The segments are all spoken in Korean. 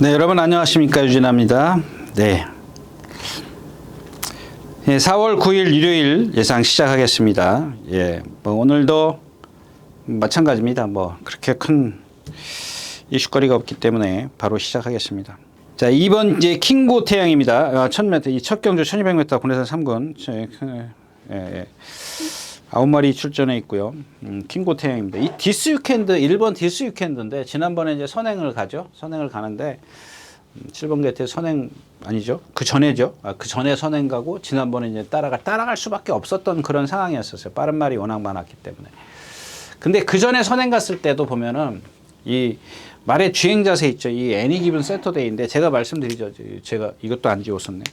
네, 여러분 안녕하십니까, 유진아입니다. 네. 4월 9일 일요일 예상 시작하겠습니다. 오늘도 마찬가지입니다. 그렇게 큰 이슈거리가 없기 때문에 바로 시작하겠습니다. 자, 이번 이제 킹고 태양입니다. 1000m, 이 첫 경주 1200m 군내산 3군 9마리 출전해 있고요. 킹고 태양입니다. 이 디스 유캔드 1번 디스 유캔드인데 지난번에 이제 선행을 가죠. 선행을 가는데 7번 게이트에 선행 아니죠. 그 전에죠. 그 전에 선행 가고 지난번에 이제 따라갈 수밖에 없었던 그런 상황이었었어요. 빠른 말이 워낙 많았기 때문에. 근데 그 전에 선행 갔을 때도 보면은 이 말의 주행 자세 있죠. 이 애니 기븐 세터데이인데 제가 말씀드리죠. 제가 이것도 안 지웠었네.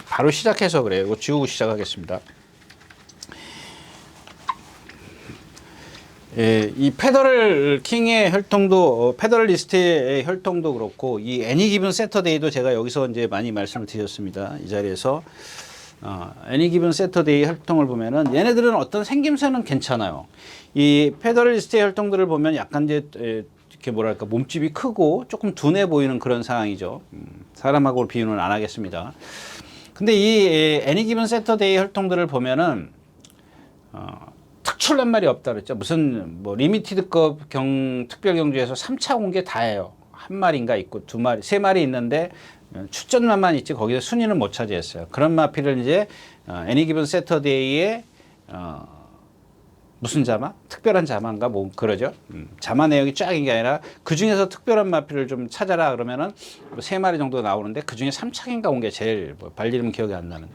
바로 시작해서 그래요. 이거 지우고 시작하겠습니다. 이 페더럴 킹의 혈통도, 페더럴 리스트의 혈통도 그렇고, 이 애니 기븐 세터데이도 제가 여기서 이제 많이 말씀을 드렸습니다. 이 자리에서. 애니 기븐 세터데이 혈통을 보면은 얘네들은 어떤 생김새는 괜찮아요. 이 페더럴 리스트의 혈통들을 보면 약간 이제, 이렇게 뭐랄까, 몸집이 크고 조금 둔해 보이는 그런 상황이죠. 사람하고 비유는 안 하겠습니다. 근데 이 애니 기븐 세터데이 혈통들을 보면은, 특출난 말이 없다 그랬죠. 무슨 리미티드급 특별 경주에서 3차 공개 다예요. 한 마리인가 있고 두 마리, 세 마리 있는데 출전만만 있지 거기서 순위는 못 차지했어요. 그런 마필을 이제 애니 기븐 세터데이에 무슨 자마? 특별한 자마인가 뭐 그러죠. 자마 내역이 쫙인 게 아니라 그 중에서 특별한 마필을 좀 찾아라 그러면은 세 마리 정도 나오는데 그 중에 3차인가 온 게 제일 발리름 기억이 안 나는데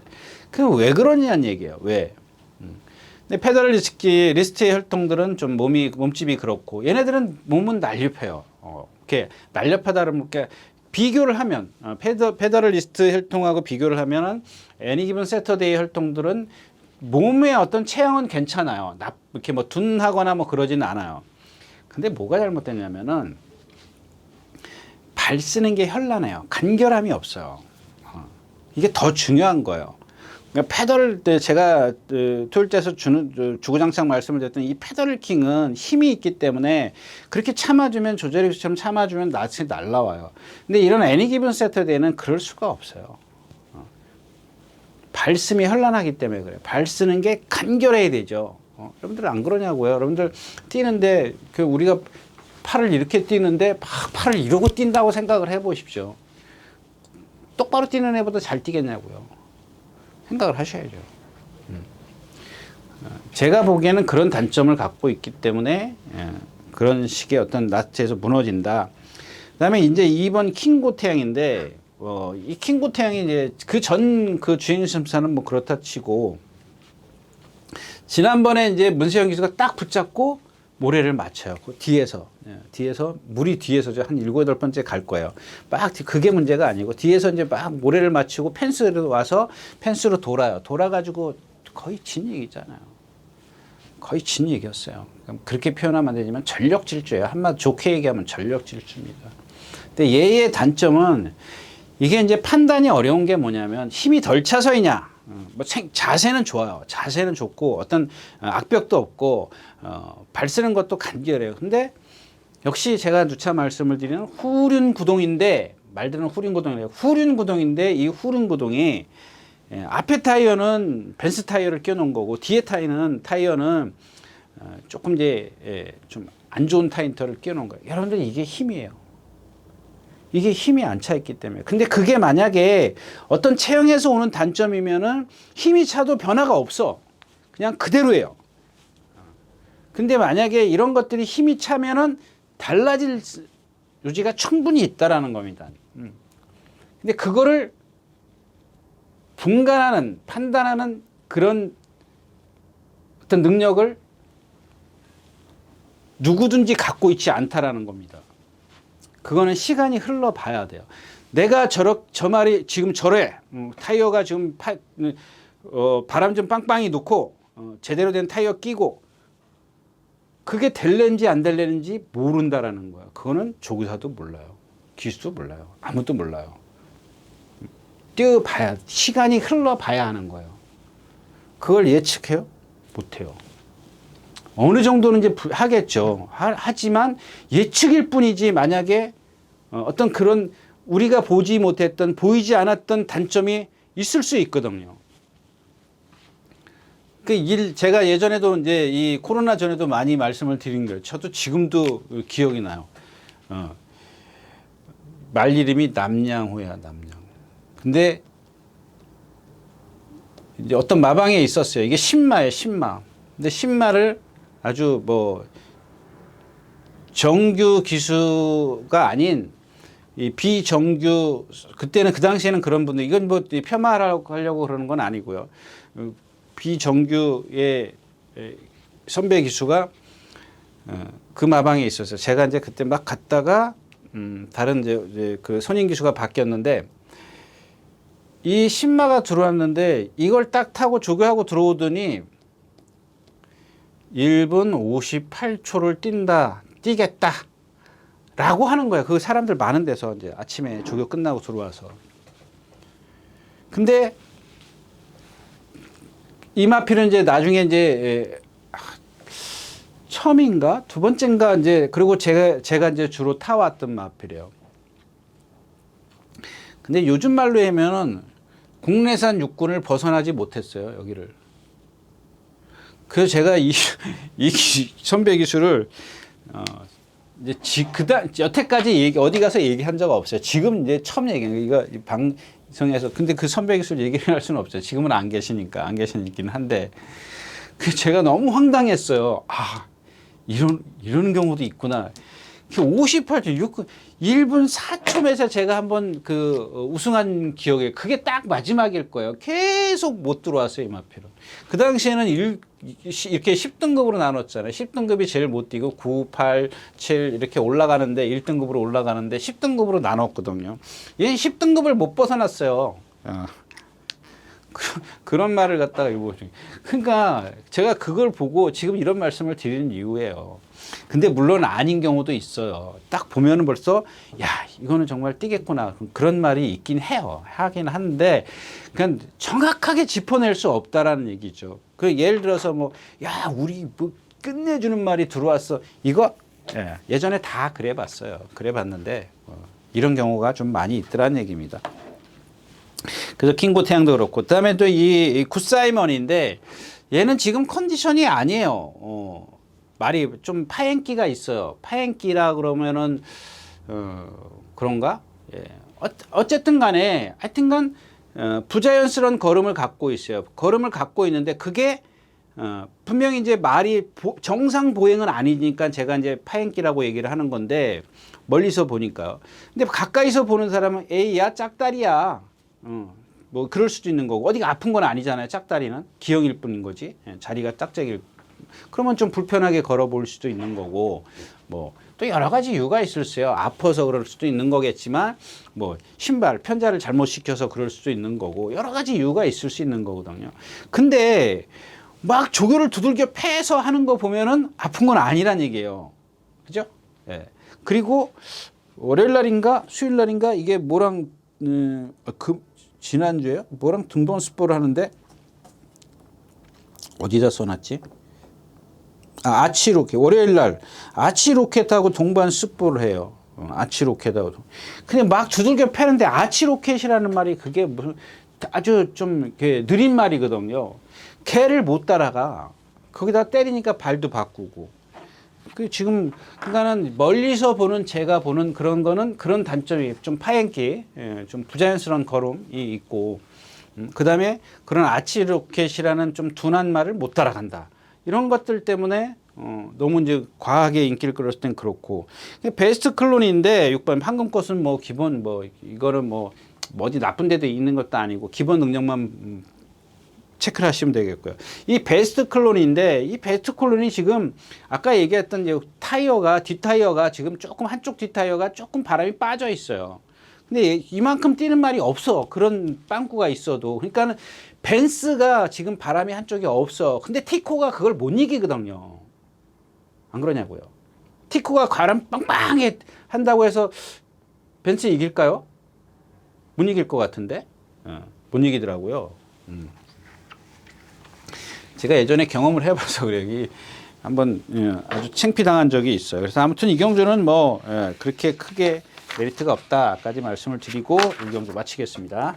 그 왜 그러냐는 얘기예요. 왜? 근데 페더럴 리스트의 혈통들은 좀 몸집이 그렇고 얘네들은 몸은 날렵해요. 이렇게 날렵하다 그러면 이렇게 비교를 하면 페더럴 리스트 혈통하고 비교를 하면은 애니 기븐 세터데이 혈통들은 몸의 어떤 체형은 괜찮아요. 이렇게 둔하거나 그러지는 않아요. 근데 뭐가 잘못됐냐면은 발 쓰는 게 현란해요. 간결함이 없어요. 이게 더 중요한 거예요. 그러니까 페더럴 때 제가 토요일 때에서 주구장창 말씀을 드렸던 이 페더럴 킹은 힘이 있기 때문에 그렇게 참아주면 조제리스처럼 참아주면 낯이 날라와요. 근데 이런 애니 기븐 세터데이는 그럴 수가 없어요. 발씀이 현란하기 때문에 그래요. 발 쓰는 게 간결해야 되죠. 여러분들 안 그러냐고요. 여러분들 뛰는데 우리가 팔을 이렇게 뛰는데 막 팔을 이러고 뛴다고 생각을 해보십시오. 똑바로 뛰는 애보다 잘 뛰겠냐고요. 생각을 하셔야죠. 제가 보기에는 그런 단점을 갖고 있기 때문에 그런 식의 어떤 낯에서 무너진다. 그다음에 이제 2번 킹고 태양인데 이 킹고 태양이 이제 그 주행 심사는 그렇다 치고 지난번에 이제 문세영 기수가 딱 붙잡고 모래를 맞춰요. 그 뒤에서 물이 뒤에서 한 7, 8번째 갈 거예요. 막 그게 문제가 아니고 뒤에서 이제 막 모래를 맞추고 펜스로 와서 펜스로 돌아요. 돌아가지고 거의 진 얘기잖아요. 거의 진 얘기였어요. 그렇게 표현하면 안 되지만 전력 질주예요. 한마디 좋게 얘기하면 전력 질주입니다. 근데 얘의 단점은 이게 이제 판단이 어려운 게 뭐냐면 힘이 덜 차서이냐. 자세는 좋아요. 자세는 좋고 어떤 악벽도 없고 발 쓰는 것도 간결해요. 근데 역시 제가 누차 말씀을 드리는 후륜 구동인데 말들은 후륜 구동이래요. 후륜 구동인데 이 후륜 구동이 앞에 타이어는 벤츠 타이어를 껴놓은 거고 뒤에 타이어는 조금 이제 좀 안 좋은 타이어를 껴놓은 거예요. 여러분들 이게 힘이에요. 이게 힘이 안 차 있기 때문에. 근데 그게 만약에 어떤 체형에서 오는 단점이면은 힘이 차도 변화가 없어. 그냥 그대로예요. 근데 만약에 이런 것들이 힘이 차면은 달라질 요지가 충분히 있다라는 겁니다. 근데 그거를 분간하는, 판단하는 그런 어떤 능력을 누구든지 갖고 있지 않다라는 겁니다. 그거는 시간이 흘러봐야 돼요. 내가 저 말이 지금 저래. 타이어가 지금 바람 좀 빵빵히 넣고 제대로 된 타이어 끼고 그게 될는지 안 될는지 모른다라는 거야. 그거는 조교사도 몰라요. 기수도 몰라요. 아무도 몰라요. 뛰어봐야 시간이 흘러봐야 하는 거예요. 그걸 예측해요? 못해요. 어느 정도는 이제 하겠죠. 하지만 예측일 뿐이지 만약에 어떤 그런 우리가 보지 못했던 보이지 않았던 단점이 있을 수 있거든요. 제가 예전에도 이제 이 코로나 전에도 많이 말씀을 드린 거예요. 저도 지금도 기억이 나요. 말 이름이 남양호야, 남양. 근데 이제 어떤 마방에 있었어요. 이게 신마예요, 신마. 근데 신마를 아주 뭐 정규 기수가 아닌 이 비정규, 그때는 그 당시에는 그런 분들, 이건 뭐 폄하하려고 그러는 건 아니고요. 비정규의 선배 기수가 그 마방에 있었어요. 제가 이제 그때 막 갔다가 다른 이제 그 선임 기수가 바뀌었는데 이 신마가 들어왔는데 이걸 딱 타고 조교하고 들어오더니 1분 58초를 뛰겠다. 라고 하는 거예요. 그 사람들 많은 데서 이제 아침에 조교 끝나고 들어와서. 근데 이 마필은 이제 나중에 이제 처음인가 두 번째인가 이제 그리고 제가 이제 주로 타왔던 마필이에요. 근데 요즘 말로 하면은 국내산 육군을 벗어나지 못했어요, 여기를. 그래서 제가 이 선배 기수를 이제 여태까지 어디 가서 얘기한 적 없어요. 지금 이제 처음 얘기해요. 이거 방송에서. 근데 그 선배 기술 얘기를 할 수는 없어요. 지금은 안 계시긴 한데. 제가 너무 황당했어요. 아, 이런 경우도 있구나. 58초, 1분 4초에서 제가 한번 우승한 기억에 그게 딱 마지막일 거예요. 계속 못 들어왔어요, 이 마필은. 그 당시에는 이렇게 10등급으로 나눴잖아요. 10등급이 제일 못 뛰고 9, 8, 7 이렇게 올라가는데 1등급으로 올라가는데 10등급으로 나눴거든요. 얘는 10등급을 못 벗어났어요. 그런 말을 갖다가 일부러. 그러니까 제가 그걸 보고 지금 이런 말씀을 드리는 이유예요. 근데 물론 아닌 경우도 있어요. 딱 보면은 벌써 야, 이거는 정말 뛰겠구나. 그런 말이 있긴 해요. 하긴 한데 그냥 정확하게 짚어낼 수 없다라는 얘기죠. 예를 들어서 뭐 야, 우리 뭐 끝내주는 말이 들어왔어. 이거 예전에 다 그래봤어요. 그래봤는데 이런 경우가 좀 많이 있더라는 얘기입니다. 그래서 킹고 태양도 그렇고, 그다음에 또 이 굿사이먼인데 얘는 지금 컨디션이 아니에요. 말이 좀 파행기가 있어요. 파행기라 그러면은 그런가? 예. 어쨌든 간에 하여튼간 부자연스러운 걸음을 갖고 있어요. 걸음을 갖고 있는데 그게 분명히 이제 말이 정상 보행은 아니니까 제가 이제 파행기라고 얘기를 하는 건데 멀리서 보니까요. 근데 가까이서 보는 사람은 에이 야 짝다리야. 뭐 그럴 수도 있는 거고 어디가 아픈 건 아니잖아요. 짝다리는 기형일 뿐인 거지. 자리가 짝짝일. 그러면 좀 불편하게 걸어볼 수도 있는 거고 뭐 또 여러 가지 이유가 있을 수요. 아파서 그럴 수도 있는 거겠지만 뭐 신발 편자를 잘못 시켜서 그럴 수도 있는 거고 여러 가지 이유가 있을 수 있는 거거든요. 근데 막 조교를 두들겨 패서 하는 거 보면은 아픈 건 아니란 얘기예요. 그죠? 예. 그리고 월요일 날인가 수요일 날인가 이게 뭐랑 지난주에요? 뭐랑 등본 스포를 하는데 어디다 써놨지? 아치로켓. 월요일 날 아치로켓하고 동반 스포를 해요. 아치로켓하고. 근데 막 두들겨 패는데 아치로켓이라는 말이 그게 무슨 아주 좀 이렇게 느린 말이거든요. 개를 못 따라가. 거기다 때리니까 발도 바꾸고. 지금 그러니까는 멀리서 보는 제가 보는 그런 거는 그런 단점이 좀 파행기, 좀 부자연스러운 걸음이 있고, 그다음에 그런 아치로켓이라는 좀 둔한 말을 못 따라간다. 이런 것들 때문에 너무 이제 과하게 인기를 끌었을 땐 그렇고 베스트 클론인데 6번 황금꽃은 뭐 기본 뭐 이거는 뭐 어디 나쁜 데도 있는 것도 아니고 기본 능력만 체크를 하시면 되겠고요. 이 베스트 클론인데 이 베스트 클론이 지금 아까 얘기했던 이제 뒷타이어가 지금 조금 한쪽 뒷타이어가 조금 바람이 빠져 있어요. 근데 이만큼 뛰는 말이 없어. 그런 빵꾸가 있어도. 그러니까는 벤츠가 지금 바람이 한쪽이 없어. 근데 티코가 그걸 못 이기거든요. 안 그러냐고요. 티코가 바람 빵빵하게 한다고 해서 벤츠 이길까요? 못 이길 것 같은데. 못 이기더라고요. 제가 예전에 경험을 해봐서 그래. 한번 아주 창피당한 적이 있어요. 그래서 아무튼 이경주는 뭐 그렇게 크게 메리트가 없다까지 말씀을 드리고 일경주 마치겠습니다.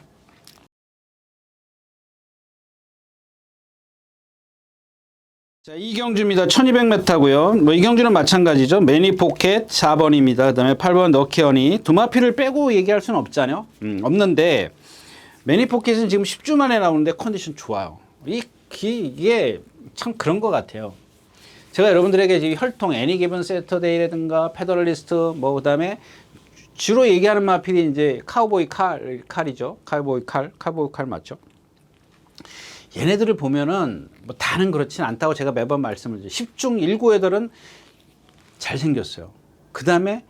자, 이경주입니다. 1200m고요. 뭐 이경주는 마찬가지죠. 매니포켓 4번입니다. 그다음에 8번 너키허니. 두마피를 빼고 얘기할 수는 없잖아요. 없는데 매니포켓은 지금 10주 만에 나오는데 컨디션 좋아요. 이게 참 그런 것 같아요. 제가 여러분들에게 지금 혈통, 애니 기븐 세터데이라든가 페더럴리스트 뭐 그다음에 주로 얘기하는 마필이 이제 카우보이 칼이죠. 카우보이 칼 맞죠? 얘네들을 보면은 뭐 다는 그렇진 않다고 제가 매번 말씀을 드려요. 10중 7, 8은 잘생겼어요. 그 다음에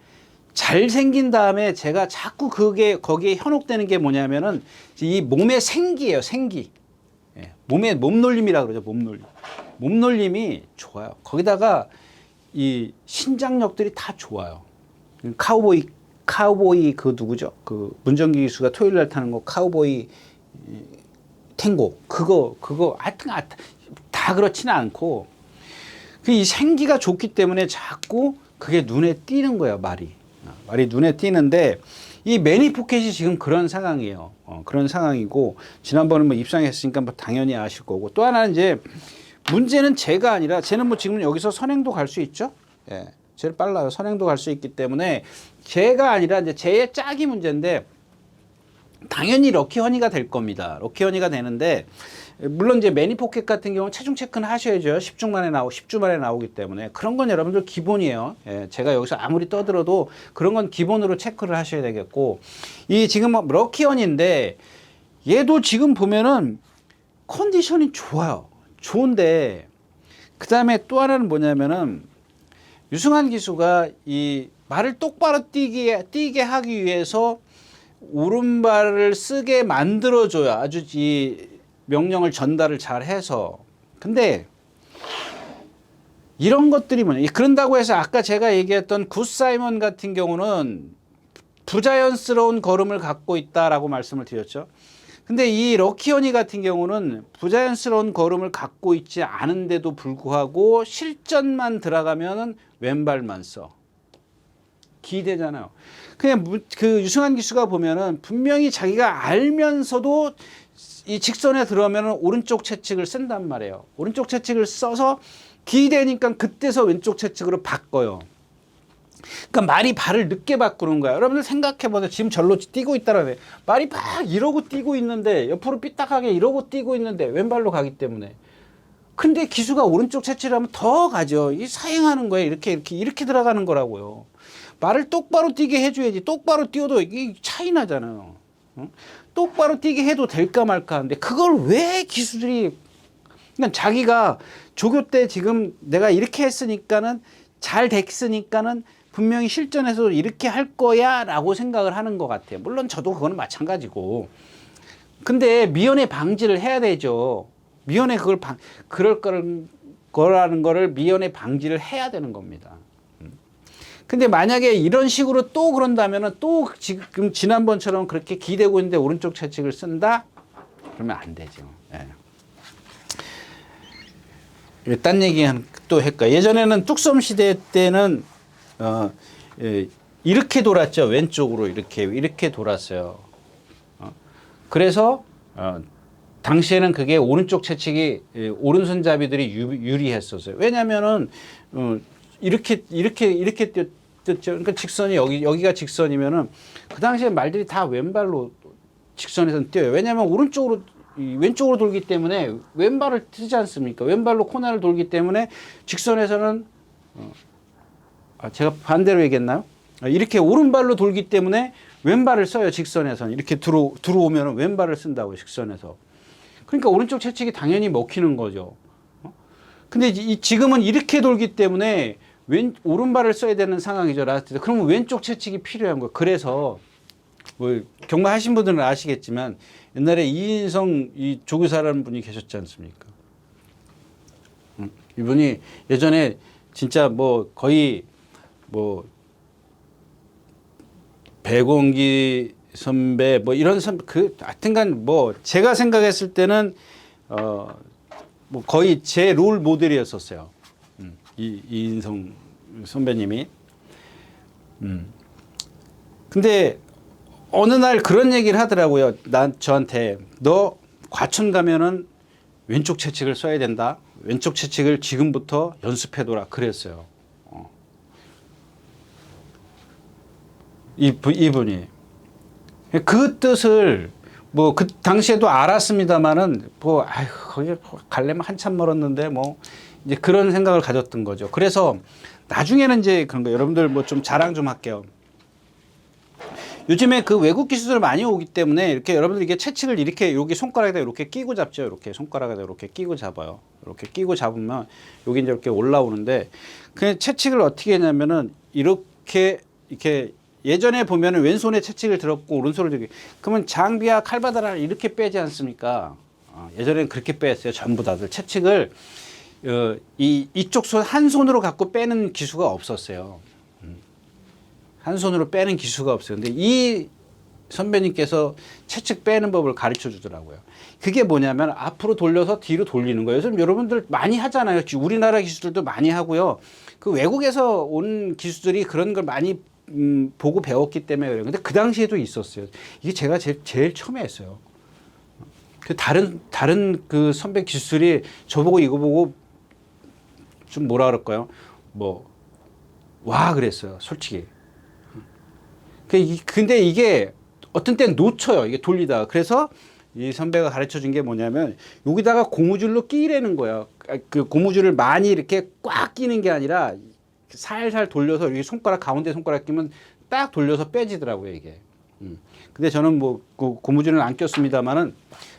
잘생긴 다음에 제가 자꾸 거기에 현혹되는 게 뭐냐면은 이 몸의 생기예요, 생기. 예, 몸의 몸놀림이라 그러죠, 몸놀림. 몸놀림이 좋아요. 거기다가 이 신장력들이 다 좋아요. 카우보이 그 누구죠? 그 문정기 기수가 토요일 날 타는 거 카우보이 탱고 그거 하여튼 다 그렇지는 않고 이 생기가 좋기 때문에 자꾸 그게 눈에 띄는 거예요. 말이 눈에 띄는데 이 매니포켓이 지금 그런 상황이에요. 그런 상황이고 지난번에 뭐 입상했으니까 뭐 당연히 아실 거고 또 하나는 이제 문제는 제가 아니라 쟤는 뭐 지금 여기서 선행도 갈 수 있죠. 예, 제일 빨라요. 선행도 갈 수 있기 때문에 제가 아니라 이제 쟤의 짝이 문제인데. 당연히 럭키허니가 될 겁니다. 럭키허니가 되는데 물론 이제 매니포켓 같은 경우는 체중 체크는 하셔야죠. 10주 만에 나오기 때문에 그런 건 여러분들 기본이에요. 예, 제가 여기서 아무리 떠들어도 그런 건 기본으로 체크를 하셔야 되겠고 이 지금 뭐 럭키허니인데 얘도 지금 보면은 컨디션이 좋아요. 좋은데 그 다음에 또 하나는 뭐냐면은 유승환 기수가 이 말을 똑바로 뛰게 하기 위해서 오른발을 쓰게 만들어줘야 아주 이 명령을 전달을 잘 해서 근데 이런 것들이 뭐냐 그런다고 해서 아까 제가 얘기했던 굿 사이먼 같은 경우는 부자연스러운 걸음을 갖고 있다라고 말씀을 드렸죠. 근데 이 럭키허니 같은 경우는 부자연스러운 걸음을 갖고 있지 않은데도 불구하고 실전만 들어가면은 왼발만 써. 기대잖아요. 그냥 그 유승환 기수가 보면은 분명히 자기가 알면서도 이 직선에 들어오면은 오른쪽 채찍을 쓴단 말이에요. 오른쪽 채찍을 써서 기대니까 그때서 왼쪽 채찍으로 바꿔요. 그러니까 말이 발을 늦게 바꾸는 거야. 여러분들 생각해보세요. 지금 절로 뛰고 있다라네. 말이 막 이러고 뛰고 있는데 옆으로 삐딱하게 이러고 뛰고 있는데 왼발로 가기 때문에. 근데 기수가 오른쪽 채찍을 하면 더 가죠. 이 사행하는 거예요. 이렇게 들어가는 거라고요. 말을 똑바로 뛰게 해줘야지. 똑바로 뛰어도 이게 차이 나잖아요. 똑바로 뛰게 해도 될까 말까 하는데 그걸 왜 기수들이 그러니까 자기가 조교 때 지금 내가 이렇게 했으니까는 잘 됐으니까는 분명히 실전에서 이렇게 할 거야 라고 생각을 하는 것 같아요. 물론 저도 그거는 마찬가지고 근데 미연에 방지를 해야 되죠. 미연에 그럴 거라는 거를 미연에 방지를 해야 되는 겁니다. 근데 만약에 이런 식으로 또 그런다면은 또 지금 지난번처럼 그렇게 기대고 있는데 오른쪽 채찍을 쓴다? 그러면 안 되죠. 예. 딴 얘기 또 할까? 예전에는 뚝섬 시대 때는 이렇게 돌았죠. 왼쪽으로 이렇게 돌았어요. 그래서 당시에는 그게 오른쪽 채찍이 오른손잡이들이 유리했었어요. 왜냐면은 이렇게 뛰었죠. 그러니까 직선이 여기가 직선이면은 그 당시에 말들이 다 왼발로 직선에서는 뛰어요. 왜냐하면 왼쪽으로 돌기 때문에 왼발을 뜨지 않습니까? 왼발로 코너를 돌기 때문에 직선에서는 제가 반대로 얘기했나요? 이렇게 오른발로 돌기 때문에 왼발을 써요. 직선에서는 이렇게 들어오면 왼발을 쓴다고요. 직선에서. 그러니까 오른쪽 채찍이 당연히 먹히는 거죠. 근데 지금은 이렇게 돌기 때문에 오른발을 써야 되는 상황이죠. 라스트. 그러면 왼쪽 채찍이 필요한 거예요. 그래서 뭐 경마하신 분들은 아시겠지만 옛날에 이인성 이 조교사라는 분이 계셨지 않습니까? 이분이 예전에 진짜 뭐 거의 뭐 백원기 선배 뭐 이런 하여튼간 뭐 제가 생각했을 때는 뭐 거의 제 롤 모델이었었어요. 이인성 선배님이. 근데 어느 날 그런 얘기를 하더라고요. 저한테 너 과천 가면은 왼쪽 채찍을 써야 된다. 왼쪽 채찍을 지금부터 연습해둬라. 그랬어요. 이분이. 그 뜻을 뭐 그 당시에도 알았습니다만은 뭐 아휴 거기 가려면 한참 멀었는데 뭐 이제 그런 생각을 가졌던 거죠. 그래서 나중에는 이제 그런 거 여러분들 뭐 좀 자랑 좀 할게요. 요즘에 그 외국 기술들 많이 오기 때문에 이렇게 여러분들 이게 채찍을 이렇게 여기 손가락에다 이렇게 끼고 잡죠. 이렇게 손가락에다 이렇게 끼고 잡아요. 이렇게 끼고 잡으면 여기 이제 이렇게 올라오는데 그 채찍을 어떻게 했냐면은 이렇게 예전에 보면은 왼손에 채찍을 들었고 오른손을 들고 그러면 장비와 칼바다를 이렇게 빼지 않습니까? 예전에는 그렇게 뺐어요. 전부 다들 채찍을 이쪽 손 한 손으로 갖고 빼는 기수가 없었어요. 한 손으로 빼는 기수가 없어요. 근데 이 선배님께서 채찍 빼는 법을 가르쳐 주더라고요. 그게 뭐냐면 앞으로 돌려서 뒤로 돌리는 거예요. 요즘 여러분들 많이 하잖아요. 우리나라 기수들도 많이 하고요. 그 외국에서 온 기수들이 그런 걸 많이 보고 배웠기 때문에 그래요. 근데 그 당시에도 있었어요. 이게 제가 제일 처음에 했어요. 그 다른 그 선배 기수들이 저보고 이거 보고 좀 뭐라 그럴까요? 와 그랬어요. 솔직히. 근데 이게 어떤 때는 놓쳐요. 이게 돌리다가. 그래서 이 선배가 가르쳐 준 게 뭐냐면 여기다가 고무줄로 끼라는 거예요. 그 고무줄을 많이 이렇게 꽉 끼는 게 아니라 살살 돌려서 여기 가운데 손가락 끼면 딱 돌려서 빼지더라고요, 이게. 근데 저는 뭐 고무줄은 안 꼈습니다만은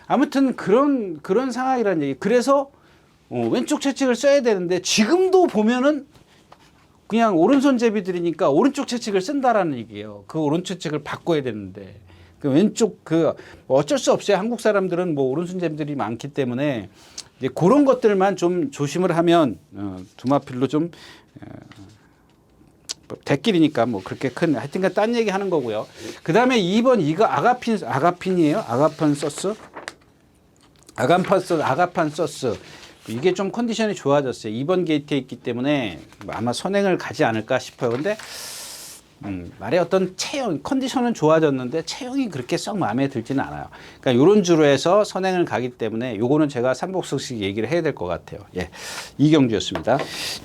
아무튼 그런 상황이라는 얘기. 그래서 왼쪽 채찍을 써야 되는데 지금도 보면은 그냥 오른손 제비들이니까 오른쪽 채찍을 쓴다라는 얘기예요. 그 오른쪽 채찍을 바꿔야 되는데 그 왼쪽 어쩔 수 없어요. 한국 사람들은 뭐 오른손 제비들이 많기 때문에 이제 그런 것들만 좀 조심을 하면 두마필로 좀 대길이니까 뭐 그렇게 큰 하여튼간 딴 얘기 하는 거고요. 그 다음에 2번 이거 아가판이에요. 아가판 소스. 이게 좀 컨디션이 좋아졌어요. 2번 게이트에 있기 때문에 아마 선행을 가지 않을까 싶어요. 근데 말의 어떤 컨디션은 좋아졌는데 체형이 그렇게 썩 마음에 들지는 않아요. 그러니까 이런 주로 해서 선행을 가기 때문에 요거는 제가 삼복석씩 얘기를 해야 될 것 같아요. 예. 2경주였습니다.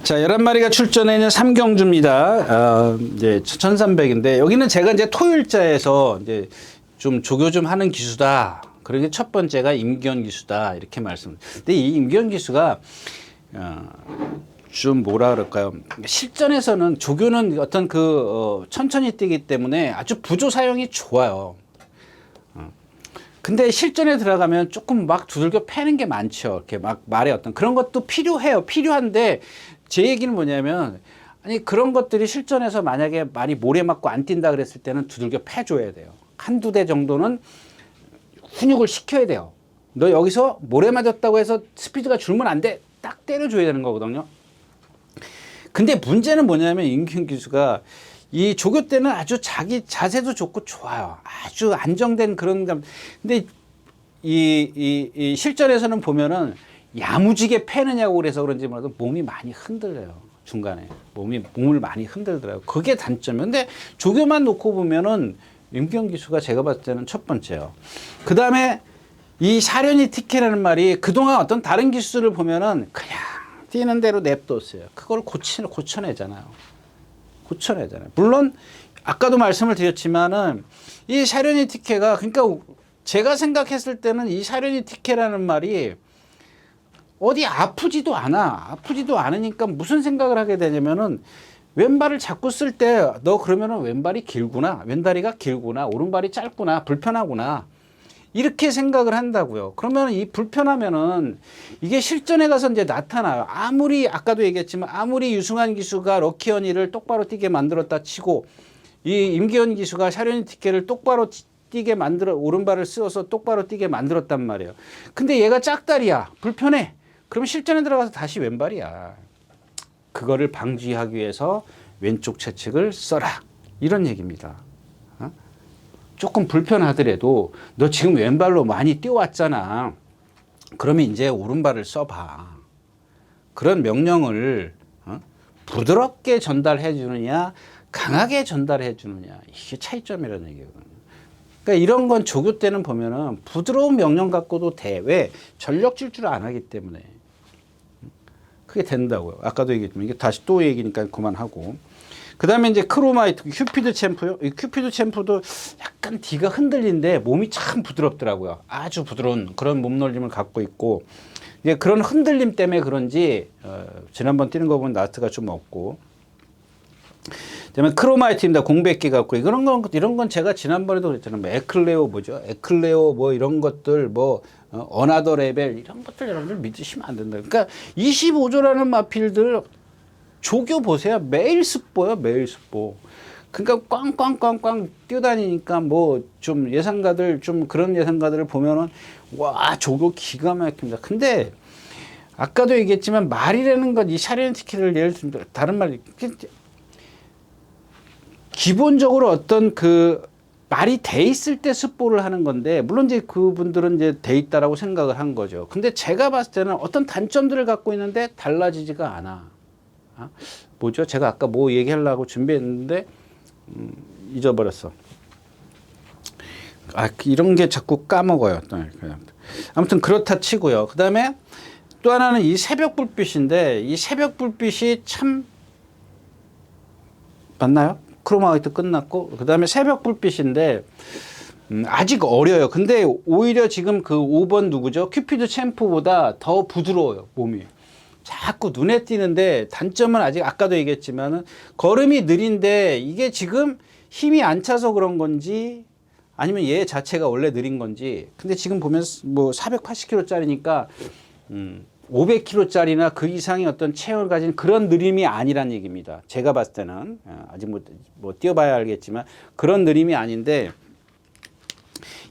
자, 11마리가 출전해 있는 3경주입니다. 이제 1300인데 여기는 제가 이제 토일자에서 이제 좀 조교 좀 하는 기수다. 그러게 첫 번째가 임기현 기수다. 이렇게 근데 이 임기현 기수가 좀 뭐라 그럴까요? 실전에서는 조교는 어떤 천천히 뛰기 때문에 아주 부조 사용이 좋아요. 근데 실전에 들어가면 조금 막 두들겨 패는 게 많죠. 이렇게 막 말에 어떤 그런 것도 필요해요. 필요한데 제 얘기는 뭐냐면 아니 그런 것들이 실전에서 만약에 많이 모래 맞고 안 뛴다 그랬을 때는 두들겨 패줘야 돼요. 한두 대 정도는 훈육을 시켜야 돼요. 너 여기서 모래 맞았다고 해서 스피드가 줄면 안 돼. 딱 때려줘야 되는 거거든요. 근데 문제는 뭐냐면 임기현 기수가 이 조교 때는 아주 자기 자세도 좋고 좋아요. 아주 안정된 그런 감. 근데 이 실전에서는 보면은 야무지게 패느냐고 그래서 그런지 몰라도 몸이 많이 흔들려요. 중간에 몸을 많이 흔들더라고요. 그게 단점이에요. 근데 조교만 놓고 보면은 임기현 기수가 제가 봤을 때는 첫 번째요. 그 다음에 이 샤련이 티케라는 말이 그동안 어떤 다른 기수를 보면은 그냥 뛰는 대로 냅뒀어요. 그걸 고쳐내잖아요. 물론 아까도 말씀을 드렸지만은 이 샤련이 티케가 그러니까 제가 생각했을 때는 이 샤련이 티케라는 말이 어디 아프지도 않으니까 무슨 생각을 하게 되냐면은 왼발을 자꾸 쓸 때 너 그러면은 왼다리가 길구나 오른발이 짧구나 불편하구나 이렇게 생각을 한다고요. 그러면 이 불편하면은 이게 실전에 가서 이제 나타나요. 아까도 얘기했지만 아무리 유승환 기수가 럭키언니를 똑바로 뛰게 만들었다 치고 이 임기현 기수가 샤련이 티케를 똑바로 뛰게 오른발을 쓰어서 똑바로 뛰게 만들었단 말이에요. 근데 얘가 짝다리야 불편해. 그럼 실전에 들어가서 다시 왼발이야. 그거를 방지하기 위해서 왼쪽 채찍을 써라. 이런 얘기입니다. 조금 불편하더라도 너 지금 왼발로 많이 뛰어왔잖아. 그러면 이제 오른발을 써봐. 그런 명령을 부드럽게 전달해 주느냐 강하게 전달해 주느냐. 이게 차이점이라는 얘기거든요. 그러니까 이런 건 조교 때는 보면은 부드러운 명령 갖고도 돼. 왜? 전력 질주를 안 하기 때문에. 그게 된다고요. 아까도 얘기했지만 이게 다시 또 얘기니까 그만하고. 그 다음에 이제 크로마이트, 큐피드 챔프요. 이 큐피드 챔프도 약간 뒤가 흔들린데 몸이 참 부드럽더라고요. 아주 부드러운 그런 몸놀림을 갖고 있고, 이제 그런 흔들림 때문에 그런지, 지난번 뛰는 거 보면 나트가 좀 없고. 그다음에 크로마이트입니다. 공백기 갖고. 이런 건 제가 지난번에도 그랬잖아요. 뭐 에클레오 뭐죠? 에클레오 뭐 이런 것들, 뭐, 어나더 레벨, 이런 것들 여러분들 믿으시면 안 된다. 그러니까 25조라는 마필들 조교 보세요. 매일 습보요, 매일 습보. 그러니까 꽝꽝꽝꽝 뛰어다니니까 뭐 좀 예상가들, 좀 그런 예상가들을 보면은 와, 조교 기가 막힙니다. 근데 아까도 얘기했지만 말이라는 건 이 샤리언 티키를 예를 들면 다른 말, 기본적으로 어떤 그 말이 돼 있을 때 습보를 하는 건데, 물론 이제 그분들은 이제 돼 있다라고 생각을 한 거죠. 근데 제가 봤을 때는 어떤 단점들을 갖고 있는데 달라지지가 않아. 뭐죠? 제가 아까 뭐 얘기하려고 준비했는데 잊어버렸어. 이런 게 자꾸 까먹어요. 아무튼 그렇다 치고요. 그 다음에 또 하나는 이 새벽 불빛인데, 이 새벽 불빛이 참 맞나요? 크로마이트 끝났고, 그 다음에 새벽 불빛인데 아직 어려요. 근데 오히려 지금 그 5번 누구죠? 큐피드 챔프보다 더 부드러워요, 몸이. 자꾸 눈에 띄는데, 단점은 아직 아까도 얘기했지만은 걸음이 느린데, 이게 지금 힘이 안 차서 그런 건지 아니면 얘 자체가 원래 느린 건지. 근데 지금 보면 뭐 480kg짜리니까 500kg짜리나 그 이상의 어떤 체형을 가진 그런 느림이 아니란 얘기입니다. 제가 봤을 때는 아직 뭐 뛰어봐야 알겠지만 그런 느림이 아닌데,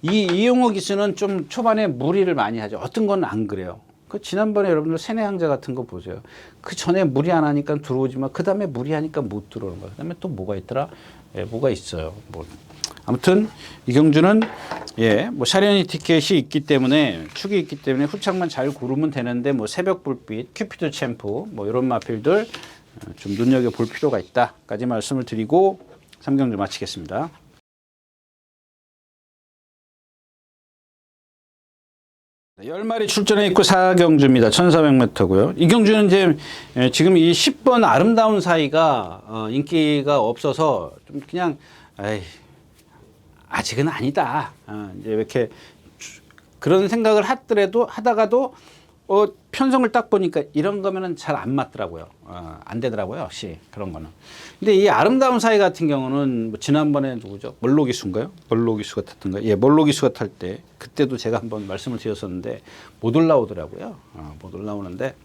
이 이용호 기수는 좀 초반에 무리를 많이 하죠. 어떤 건 안 그래요. 그 지난번에 여러분들 세뇌양자 같은 거 보세요. 그 전에 무리 안 하니까 들어오지만 그 다음에 무리하니까 못 들어오는 거야. 그 다음에 또 뭐가 있더라? 뭐가 있어요. 뭐 아무튼 이경주는 뭐 샤리언 티켓이 있기 때문에, 축이 있기 때문에 후착만 잘 고르면 되는데, 뭐 새벽 불빛, 큐피드 챔프, 뭐 이런 마필들 좀 눈여겨 볼 필요가 있다까지 말씀을 드리고 3경주 마치겠습니다. 10마리 출전해 있고 4경주입니다. 1400m고요. 이 경주는 이제 지금 이 10번 아름다운 사이가 인기가 없어서 좀 그냥 아직은 아니다. 이제 이렇게 그런 생각을 하다가도 편성을 딱 보니까 이런 거면은 잘 안 맞더라고요. 안 되더라고요, 역시 그런 거는. 근데 이 아름다운 사이 같은 경우는 뭐 지난번에 누구죠? 멀로기수인가요? 멀로기수가 탔던가요? 예, 멀로기수가 탈 때, 그때도 제가 한번 말씀을 드렸었는데 못 올라오더라고요. 못 올라오는데,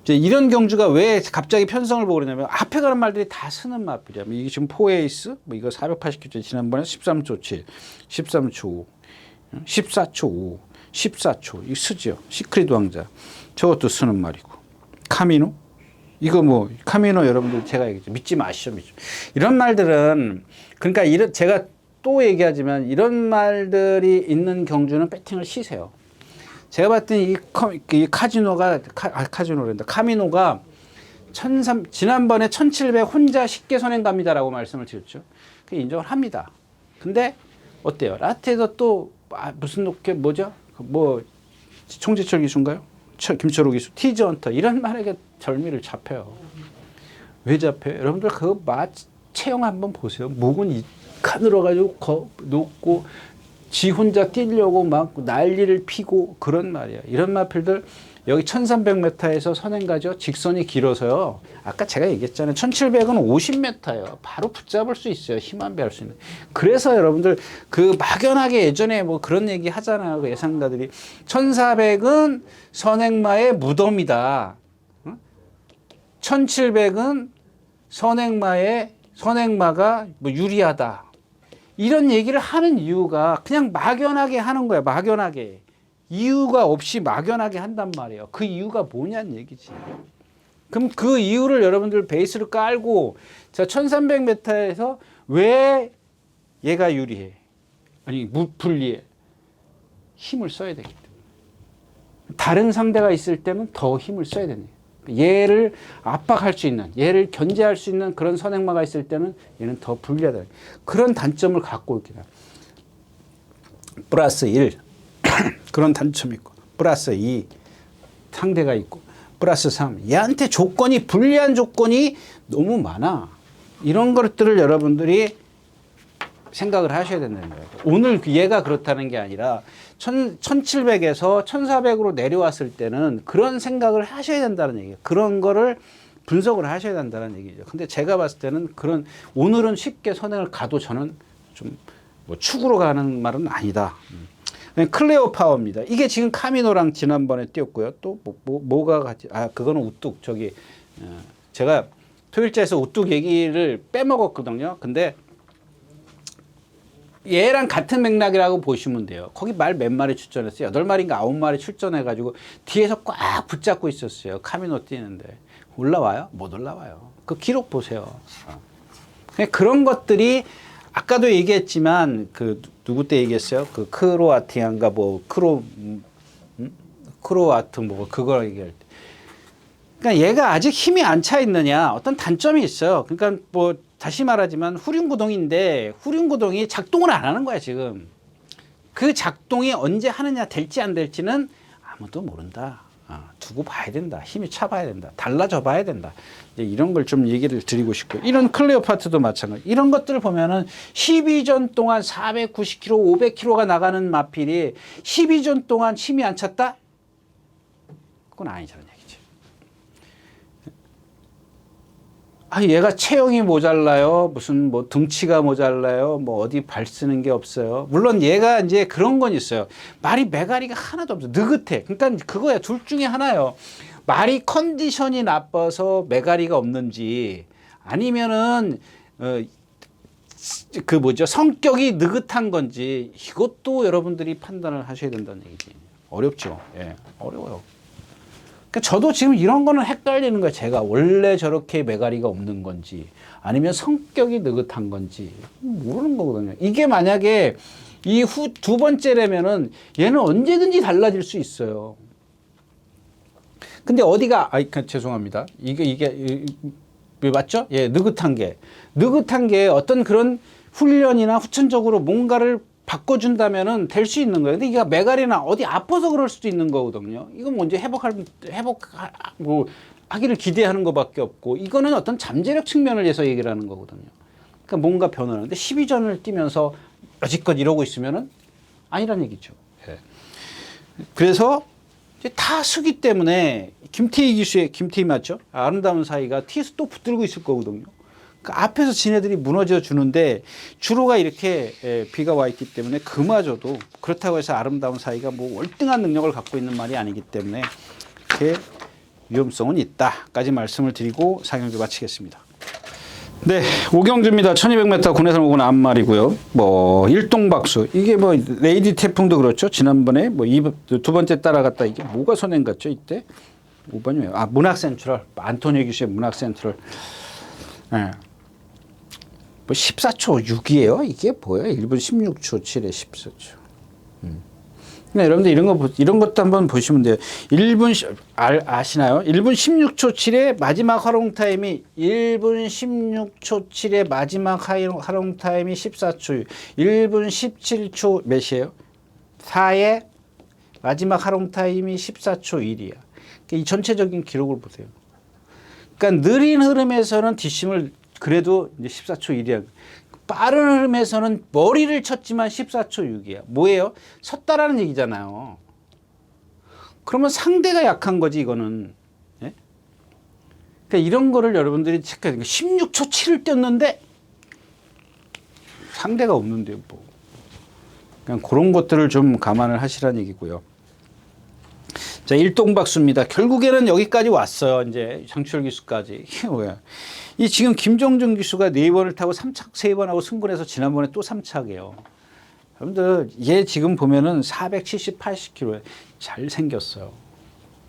이제 이런 경주가 왜 갑자기 편성을 보고 그러냐면 앞에 가는 말들이 다 쓰는 마필이야. 이게 지금 4에이스, 뭐 이거 480km, 지난번에 13초 7, 13초 5, 14초 5, 14초. 이 쓰죠. 시크릿 왕자. 저것도 쓰는 말이고. 카미노? 이거 뭐, 카미노 여러분들 제가 얘기했죠. 믿지 마시죠. 이런 말들은, 그러니까 제가 또 얘기하지만 이런 말들이 있는 경주는 배팅을 쉬세요. 제가 봤을 때 이 카미노가 지난번에 1700 혼자 쉽게 선행 갑니다라고 말씀을 드렸죠. 그 인정을 합니다. 근데 어때요? 라테에서 또 무슨 뭐죠? 뭐 총재철 기수인가요? 김철호 기수, 티즈 헌터 이런 말에게 절미를 잡혀요. 왜 잡혀요? 여러분들 그 체형 한번 보세요. 목은 이칸으로 가지고 놓고 지 혼자 뛰려고 막 난리를 피고 그런 말이에요. 이런 마필들 여기 1300m에서 선행 가죠. 직선이 길어서요. 아까 제가 얘기했잖아요. 1700은 50m예요. 바로 붙잡을 수 있어요. 힘만 배울 수 있는. 그래서 여러분들 그 막연하게 예전에 뭐 그런 얘기 하잖아요. 그 예상가들이 1400은 선행마의 무덤이다. 1700은 선행마가 뭐 유리하다. 이런 얘기를 하는 이유가 그냥 막연하게 하는 거예요. 막연하게. 이유가 없이 막연하게 한단 말이에요. 그 이유가 뭐냐는 얘기지. 그럼 그 이유를 여러분들 베이스를 깔고, 자, 1300m에서 왜 얘가 유리해? 아니, 불리해. 힘을 써야 되기 때문에. 다른 상대가 있을 때는 더 힘을 써야 되네. 얘를 압박할 수 있는, 얘를 견제할 수 있는 그런 선행마가 있을 때는 얘는 더 불리하다. 그런 단점을 갖고 있긴 해요. 플러스 1 그런 단점이 있고, 플러스 2 상대가 있고, 플러스 3 얘한테 조건이, 불리한 조건이 너무 많아. 이런 것들을 여러분들이 생각을 하셔야 된다는 거예요. 오늘 얘가 그렇다는 게 아니라 1700에서 1400으로 내려왔을 때는 그런 생각을 하셔야 된다는 얘기예요. 그런 거를 분석을 하셔야 된다는 얘기죠. 근데 제가 봤을 때는 그런, 오늘은 쉽게 선행을 가도 저는 좀 뭐 축으로 가는 말은 아니다. 클레오 파워입니다. 이게 지금 카미노랑 지난번에 뛰었고요. 또 뭐가 같이, 그거는 우뚝, 저기 제가 토일자에서 우뚝 얘기를 빼먹었거든요. 근데 얘랑 같은 맥락이라고 보시면 돼요. 거기 말 몇 마리 출전했어요. 8마리인가 9마리 출전해가지고 뒤에서 꽉 붙잡고 있었어요. 카미노 뛰는데. 올라와요? 못 올라와요. 그 기록 보세요. 그런 것들이 아까도 얘기했지만, 그 누구 때 얘기했어요? 그 크로아티아인가 뭐 크로아트 뭐 그거 얘기할 때. 그러니까 얘가 아직 힘이 안 차 있느냐, 어떤 단점이 있어요. 그러니까 뭐 다시 말하지만 후륜구동인데 후륜구동이 작동을 안 하는 거야 지금. 그 작동이 언제 하느냐, 될지 안 될지는 아무도 모른다. 두고 봐야 된다. 힘이 차봐야 된다. 달라져 봐야 된다. 이제 이런 걸 좀 얘기를 드리고 싶고, 이런 클레오파트도 마찬가지. 이런 것들을 보면은 12전 동안 490km, 500km가 나가는 마필이 12전 동안 힘이 안 찼다? 그건 아니잖아요. 얘가 체형이 모자라요. 무슨 뭐 등치가 모자라요. 뭐 어디 발 쓰는 게 없어요. 물론 얘가 이제 그런 건 있어요. 말이 메가리가 하나도 없어. 느긋해. 그러니까 그거야. 둘 중에 하나예요. 말이 컨디션이 나빠서 메가리가 없는지, 아니면은 그 뭐죠, 성격이 느긋한 건지, 이것도 여러분들이 판단을 하셔야 된다는 얘기지. 어렵죠. 예, 어려워요. 그러니까 저도 지금 이런 거는 헷갈리는 거예요. 제가 원래 저렇게 메가리가 없는 건지, 아니면 성격이 느긋한 건지 모르는 거거든요. 이게 만약에 이 두 번째라면은 얘는 언제든지 달라질 수 있어요. 근데 어디가, 죄송합니다. 이게 맞죠? 예, 느긋한 게 어떤 그런 훈련이나 후천적으로 뭔가를 바꿔준다면은 될 수 있는 거예요. 근데 이게 메가리나 어디 아파서 그럴 수도 있는 거거든요. 이건 먼저 하기를 기대하는 것밖에 없고, 이거는 어떤 잠재력 측면을 해서 얘기를 하는 거거든요. 그러니까 뭔가 변화하는데 12전을 뛰면서 여지껏 이러고 있으면은 아니란 얘기죠. 예. 그래서 이제 다 수기 때문에 김태희 맞죠? 아름다운 사이가 뒤에서 또 붙들고 있을 거거든요. 그 앞에서 지네들이 무너져 주는데, 주로가 이렇게 비가 와 있기 때문에 그마저도, 그렇다고 해서 아름다운 사이가 뭐 월등한 능력을 갖고 있는 말이 아니기 때문에 이렇게 위험성은 있다까지 말씀을 드리고 상영주 마치겠습니다. 네, 오경주입니다. 1200m 군에서 오는 앞말이고요. 뭐 일동박수, 이게 뭐 레이디 태풍도 그렇죠. 지난번에 뭐 두 번째 따라갔다, 이게 뭐가 선행 같죠 이때? 5번이에요. 문학센트럴, 안토니오 기수의 문학센트럴. 네. 뭐 14초 6이에요? 이게 뭐예요? 1분 16초 7에 14초. 그러니까 여러분들 이런 것도 한번 보시면 돼요. 1분 아시나요? 1분 16초 7에 마지막 활용 타임이 1분 16초 7에 마지막 활용 타임이 14초 1분 17초 몇이에요? 4에 마지막 활용 타임이 14초 1이야. 이 전체적인 기록을 보세요. 그러니까 느린 흐름에서는 뒷심을 그래도 이제 14초 1이야. 빠른 흐름에서는 머리를 쳤지만 14초 6이야. 뭐예요? 섰다라는 얘기잖아요. 그러면 상대가 약한 거지, 이거는. 예? 그러니까 이런 거를 여러분들이 체크해야 돼요. 16초 7을 뛰었는데 상대가 없는데요, 뭐. 그냥 그런 것들을 좀 감안을 하시라는 얘기고요. 자, 일동박수입니다. 결국에는 여기까지 왔어요. 이제 장추열 기수까지. 이게 뭐야? 이 지금 김정준 기수가 4번을 타고 3착 3번 하고 승분해서 지난번에 또 3착이에요. 여러분들 얘 지금 보면은 470, 80kg 잘 생겼어요.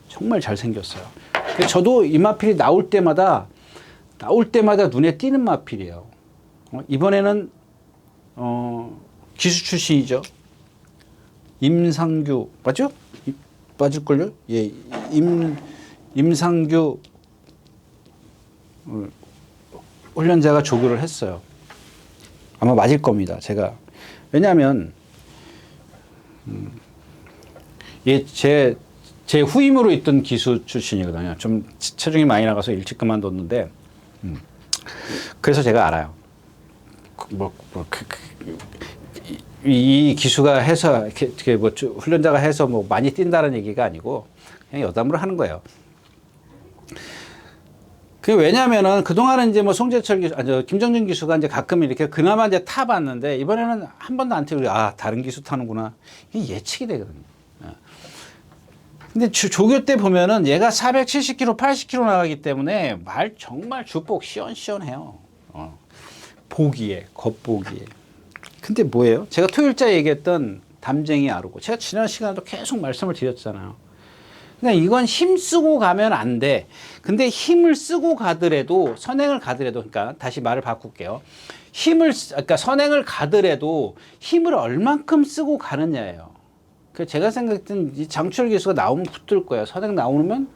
정말 잘 생겼어요. 저도 이 마필이 나올 때마다 눈에 띄는 마필이에요. 이번에는 기수 출신이죠. 임상규 맞죠? 맞을걸요? 예, 임상규 훈련자가 조교를 했어요. 아마 맞을 겁니다. 제가 왜냐하면 제 후임으로 있던 기수 출신이거든요. 좀 체중이 많이 나가서 일찍 그만뒀는데 그래서 제가 알아요. 이 기수가 해서 이렇게 뭐 훈련자가 해서 뭐 많이 뛴다는 얘기가 아니고 그냥 여담으로 하는 거예요. 그 왜냐면은 그동안은 이제 뭐 송재철 기수, 김정준 기수가 이제 가끔 이렇게 그나마 이제 타봤는데 이번에는 한 번도 안 타고 다른 기수 타는구나. 이게 예측이 되거든요. 근데 조교 때 보면은 얘가 470km, 80km 나가기 때문에 정말 주폭 시원시원해요. 보기에, 겉보기에. 근데 뭐예요? 제가 토요일자 얘기했던 담쟁이 아르고 제가 지난 시간에도 계속 말씀을 드렸잖아요. 그러니까 이건 힘 쓰고 가면 안 돼. 근데 힘을 쓰고 가더라도 선행을 가더라도 그러니까 다시 말을 바꿀게요. 그러니까 선행을 가더라도 힘을 얼만큼 쓰고 가느냐예요. 제가 생각했던 이 장철 기수가 나오면 붙들 거예요. 선행 나오면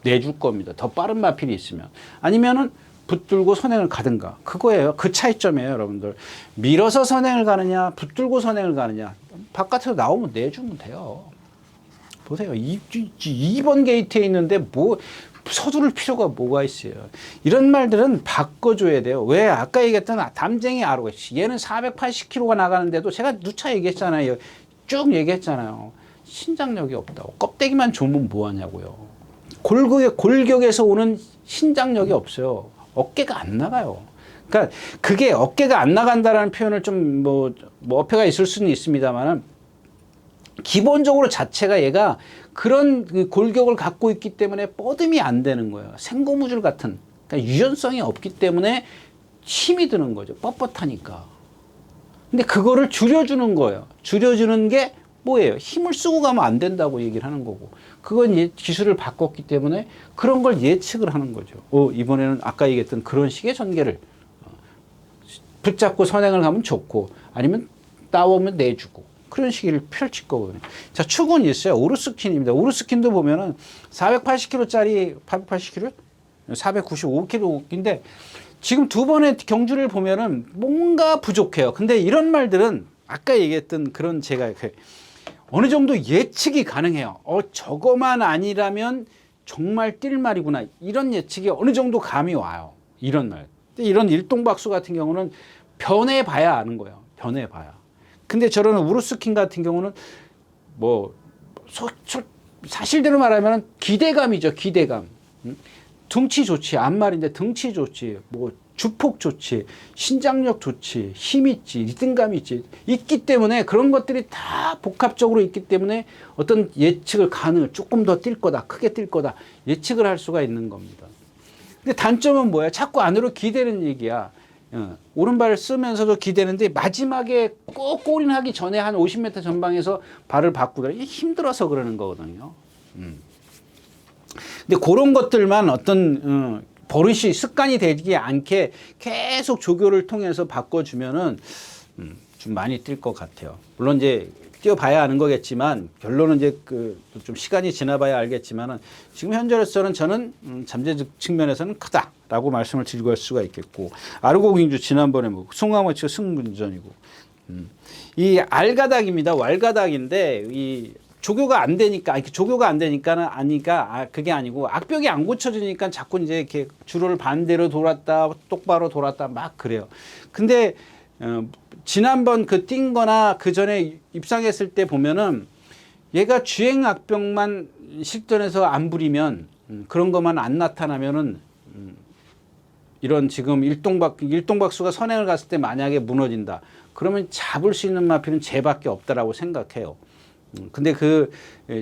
내줄 겁니다. 더 빠른 마필이 있으면. 아니면은 붙들고 선행을 가든가. 그거예요. 그 차이점이에요, 여러분들. 밀어서 선행을 가느냐, 붙들고 선행을 가느냐. 바깥에서 나오면 내주면 돼요. 보세요. 2번 게이트에 있는데 뭐 서두를 필요가 뭐가 있어요. 이런 말들은 바꿔줘야 돼요. 왜? 아까 얘기했던 담쟁이 아르고 얘는 480km가 나가는데도 제가 누차 얘기했잖아요. 쭉 얘기했잖아요. 신장력이 없다고. 껍데기만 좋으면 뭐하냐고요. 골격에서 오는 신장력이 없어요. 어깨가 안 나가요. 그러니까 그게 어깨가 안 나간다라는 표현을 좀 뭐 어폐가 있을 수는 있습니다만은 기본적으로 자체가 얘가 그런 그 골격을 갖고 있기 때문에 뻗음이 안 되는 거예요. 생고무줄 같은. 그러니까 유연성이 없기 때문에 힘이 드는 거죠. 뻣뻣하니까. 근데 그거를 줄여주는 거예요. 줄여주는 게 뭐예요? 힘을 쓰고 가면 안 된다고 얘기를 하는 거고. 그건 기술을 바꿨기 때문에 그런 걸 예측을 하는 거죠. 이번에는 아까 얘기했던 그런 식의 전개를 붙잡고 선행을 가면 좋고 아니면 따오면 내주고 그런 식을 펼칠 거거든요. 자, 축은 있어요. 우르스킨입니다. 우르스킨도 보면은 480kg짜리 880kg? 495kg인데 지금 두 번의 경주를 보면은 뭔가 부족해요. 근데 이런 말들은 아까 얘기했던 그런 제가 어느 정도 예측이 가능해요. 저거만 아니라면 정말 뛸 말이구나. 이런 예측이 어느 정도 감이 와요. 이런 말. 이런 일동박수 같은 경우는 변해봐야 아는 거예요. 변해봐야. 근데 저런 우르스킨 같은 경우는 뭐 사실대로 말하면 기대감이죠. 기대감. 등치 좋지. 앞말인데 등치 좋지. 뭐 주폭 좋지. 신장력 좋지. 힘 있지. 리듬감 있지. 있기 때문에 그런 것들이 다 복합적으로 있기 때문에 어떤 예측을 조금 더 뛸 거다. 크게 뛸 거다. 예측을 할 수가 있는 겁니다. 근데 단점은 뭐야? 자꾸 안으로 기대는 얘기야. 오른발을 쓰면서도 기대는데 마지막에 꼭 골인하기 전에 한 50m 전방에서 발을 바꾸더라. 이게 힘들어서 그러는 거거든요. 근데 그런 것들만 어떤 버릇이 습관이 되지 않게 계속 조교를 통해서 바꿔주면은 좀 많이 뛸 것 같아요. 물론 이제 뛰어봐야 아는 거겠지만 결론은 이제 좀 시간이 지나봐야 알겠지만은 지금 현재로서는 저는 잠재적 측면에서는 크다라고 말씀을 드리고 할 수가 있겠고 아르고 공주 지난번에 뭐 송강호 치고 승분전이고 이 알가닥입니다. 왈가닥인데 이 조교가 안 되니까 조교가 안 되니까는 그게 아니고 악벽이 안 고쳐지니까 자꾸 이제 이렇게 주로를 반대로 돌았다 똑바로 돌았다 막 그래요. 근데 지난번 뛴 거나 그 전에 입상했을 때 보면은 얘가 주행 악병만 실전에서 안 부리면 그런 것만 안 나타나면은 이런 지금 일동박수가 선행을 갔을 때 만약에 무너진다. 그러면 잡을 수 있는 마필은 쟤밖에 없다라고 생각해요. 근데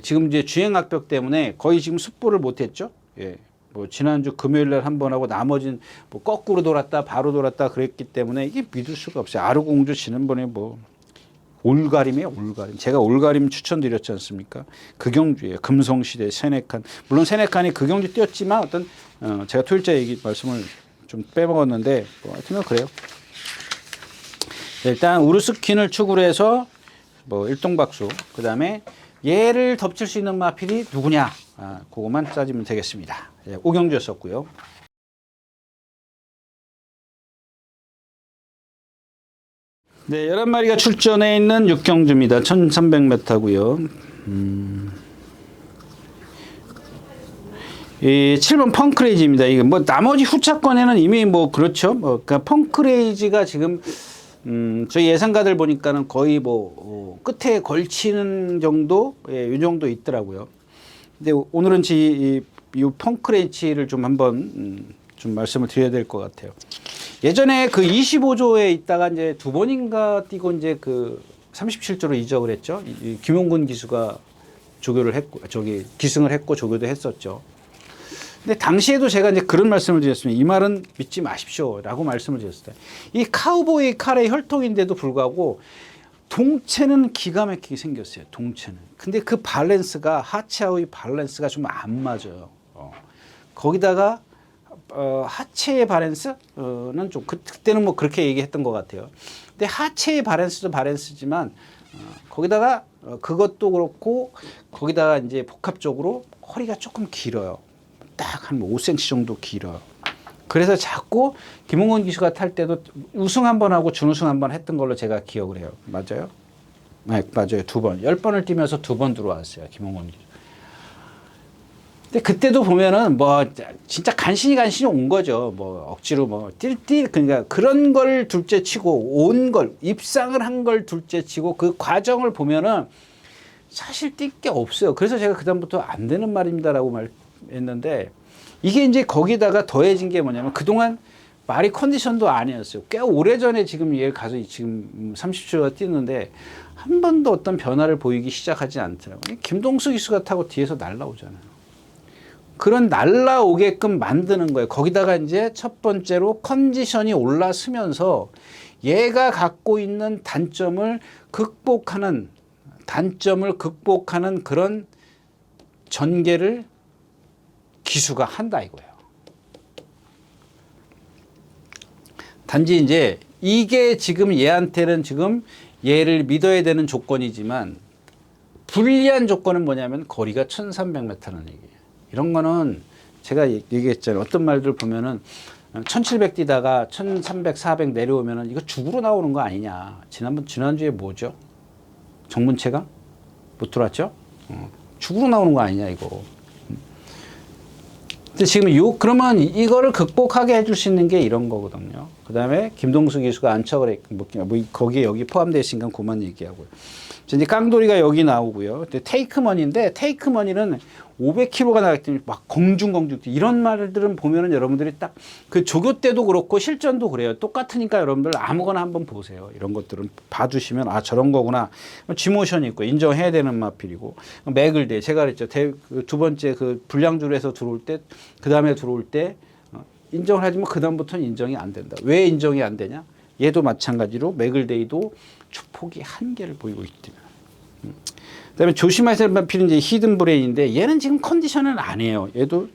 지금 이제 주행 악벽 때문에 거의 지금 습보를 못 했죠. 예. 뭐 지난주 금요일 날 한 번 하고 나머지는 뭐 거꾸로 돌았다 바로 돌았다 그랬기 때문에 이게 믿을 수가 없어요. 아르공주 지난번에 뭐 올가림이에요. 올가림. 제가 올가림 추천드렸지 않습니까? 그 경주예요. 금성시대 세네칸. 물론 세네칸이 그 경주 뛰었지만 어떤 제가 토일자 얘기 말씀을 좀 빼먹었는데 뭐 하여튼 그래요. 일단 우르스킨을 축으로 해서 뭐 일동박수 그다음에 얘를 덮칠 수 있는 마필이 누구냐 그것만 따지면 되겠습니다. 예, 오경주였었고요. 네, 11마리가 출전해 있는 육경주입니다. 1300m고요. 이 7번 펑크레이지입니다. 이게 뭐 나머지 후차권에는 이미 뭐 그렇죠. 그러니까 펑크레이지가 지금 저희 예상가들 보니까는 거의 뭐 끝에 걸치는 정도, 예, 이 정도 있더라고요. 근데 오늘은 이 펑크레이지를 좀 한번 좀 말씀을 드려야 될 것 같아요. 예전에 그 25조에 있다가 이제 두 번인가 뛰고 이제 그 37조로 이적을 했죠. 김용근 기수가 조교를 했고, 기승을 했고 조교도 했었죠. 근데 당시에도 제가 이제 그런 말씀을 드렸습니다. 이 말은 믿지 마십시오라고 말씀을 드렸어요. 이 카우보이 칼의 혈통인데도 불구하고 동체는 기가 막히게 생겼어요. 동체는. 근데 그 밸런스가 하체하고의 밸런스가 좀 안 맞아요. 거기다가 하체의 밸런스는 좀 그때는 뭐 그렇게 얘기했던 것 같아요. 근데 하체의 밸런스도 밸런스지만 거기다가 그것도 그렇고 거기다가 이제 복합적으로 허리가 조금 길어요. 딱 한 5cm 정도 길어요. 그래서 자꾸 김홍건 기수가 탈 때도 우승 한 번 하고 준우승 한 번 했던 걸로 제가 기억을 해요. 맞아요? 네, 맞아요. 2번. 10번을 뛰면서 2번 들어왔어요. 김홍건 기수. 근데 그때도 보면은 뭐 진짜 간신히 온 거죠. 뭐 억지로 뭐 그러니까 그런 걸 둘째 치고 온 걸 입상을 한 걸 둘째 치고 그 과정을 보면은 사실 뛸 게 없어요. 그래서 제가 그다음부터 안 되는 말입니다라고 말했는데 이게 이제 거기다가 더해진 게 뭐냐면 그동안 말이 컨디션도 아니었어요. 꽤 오래전에 지금 얘 가서 지금 30초가 뛰는데 한 번도 어떤 변화를 보이기 시작하지 않더라고요. 김동수 기수가 타고 뒤에서 날라오잖아요. 그런 날라오게끔 만드는 거예요. 거기다가 이제 첫 번째로 컨디션이 올라서면서 얘가 갖고 있는 단점을 극복하는 그런 전개를 기수가 한다 이거예요. 단지 이제 이게 지금 얘한테는 지금 얘를 믿어야 되는 조건이지만 불리한 조건은 뭐냐면 거리가 1300m라는 얘기예요. 이런 거는 제가 얘기했잖아요. 어떤 말들 보면은 1700 뛰다가 1300, 400 내려오면은 이거 죽으러 나오는 거 아니냐. 지난주에 뭐죠? 정문채가 못 들어왔죠? 죽으러 나오는 거 아니냐, 이거. 근데 지금 그러면 이거를 극복하게 해줄 수 있는 게 이런 거거든요. 그 다음에 김동수 기수가 안착을 했고, 거기에 여기 포함되어 있으니까 그만 얘기하고요. 이제 깡돌이가 여기 나오고요. 테이크머니인데 테이크머니는 500kg가 나가기 때문에 막 공중공중 이런 말들은 보면은 여러분들이 딱 그 조교 때도 그렇고 실전도 그래요. 똑같으니까 여러분들 아무거나 한번 보세요. 이런 것들은 봐주시면 아 저런 거구나. G모션이 있고 인정해야 되는 마필이고 맥을대 제가 그랬죠. 두 번째 그 불량줄에서 들어올 때 그 다음에 들어올 때 인정을 하지만 그 다음부터는 인정이 안 된다. 왜 인정이 안 되냐? 얘도 마찬가지로 맥을데이도 축폭이 한계를 보이고 있다. 그다음에 조심하셔야 할 마필은 이제 히든 브레인인데 얘는 지금 컨디션은 아니에요. 얘도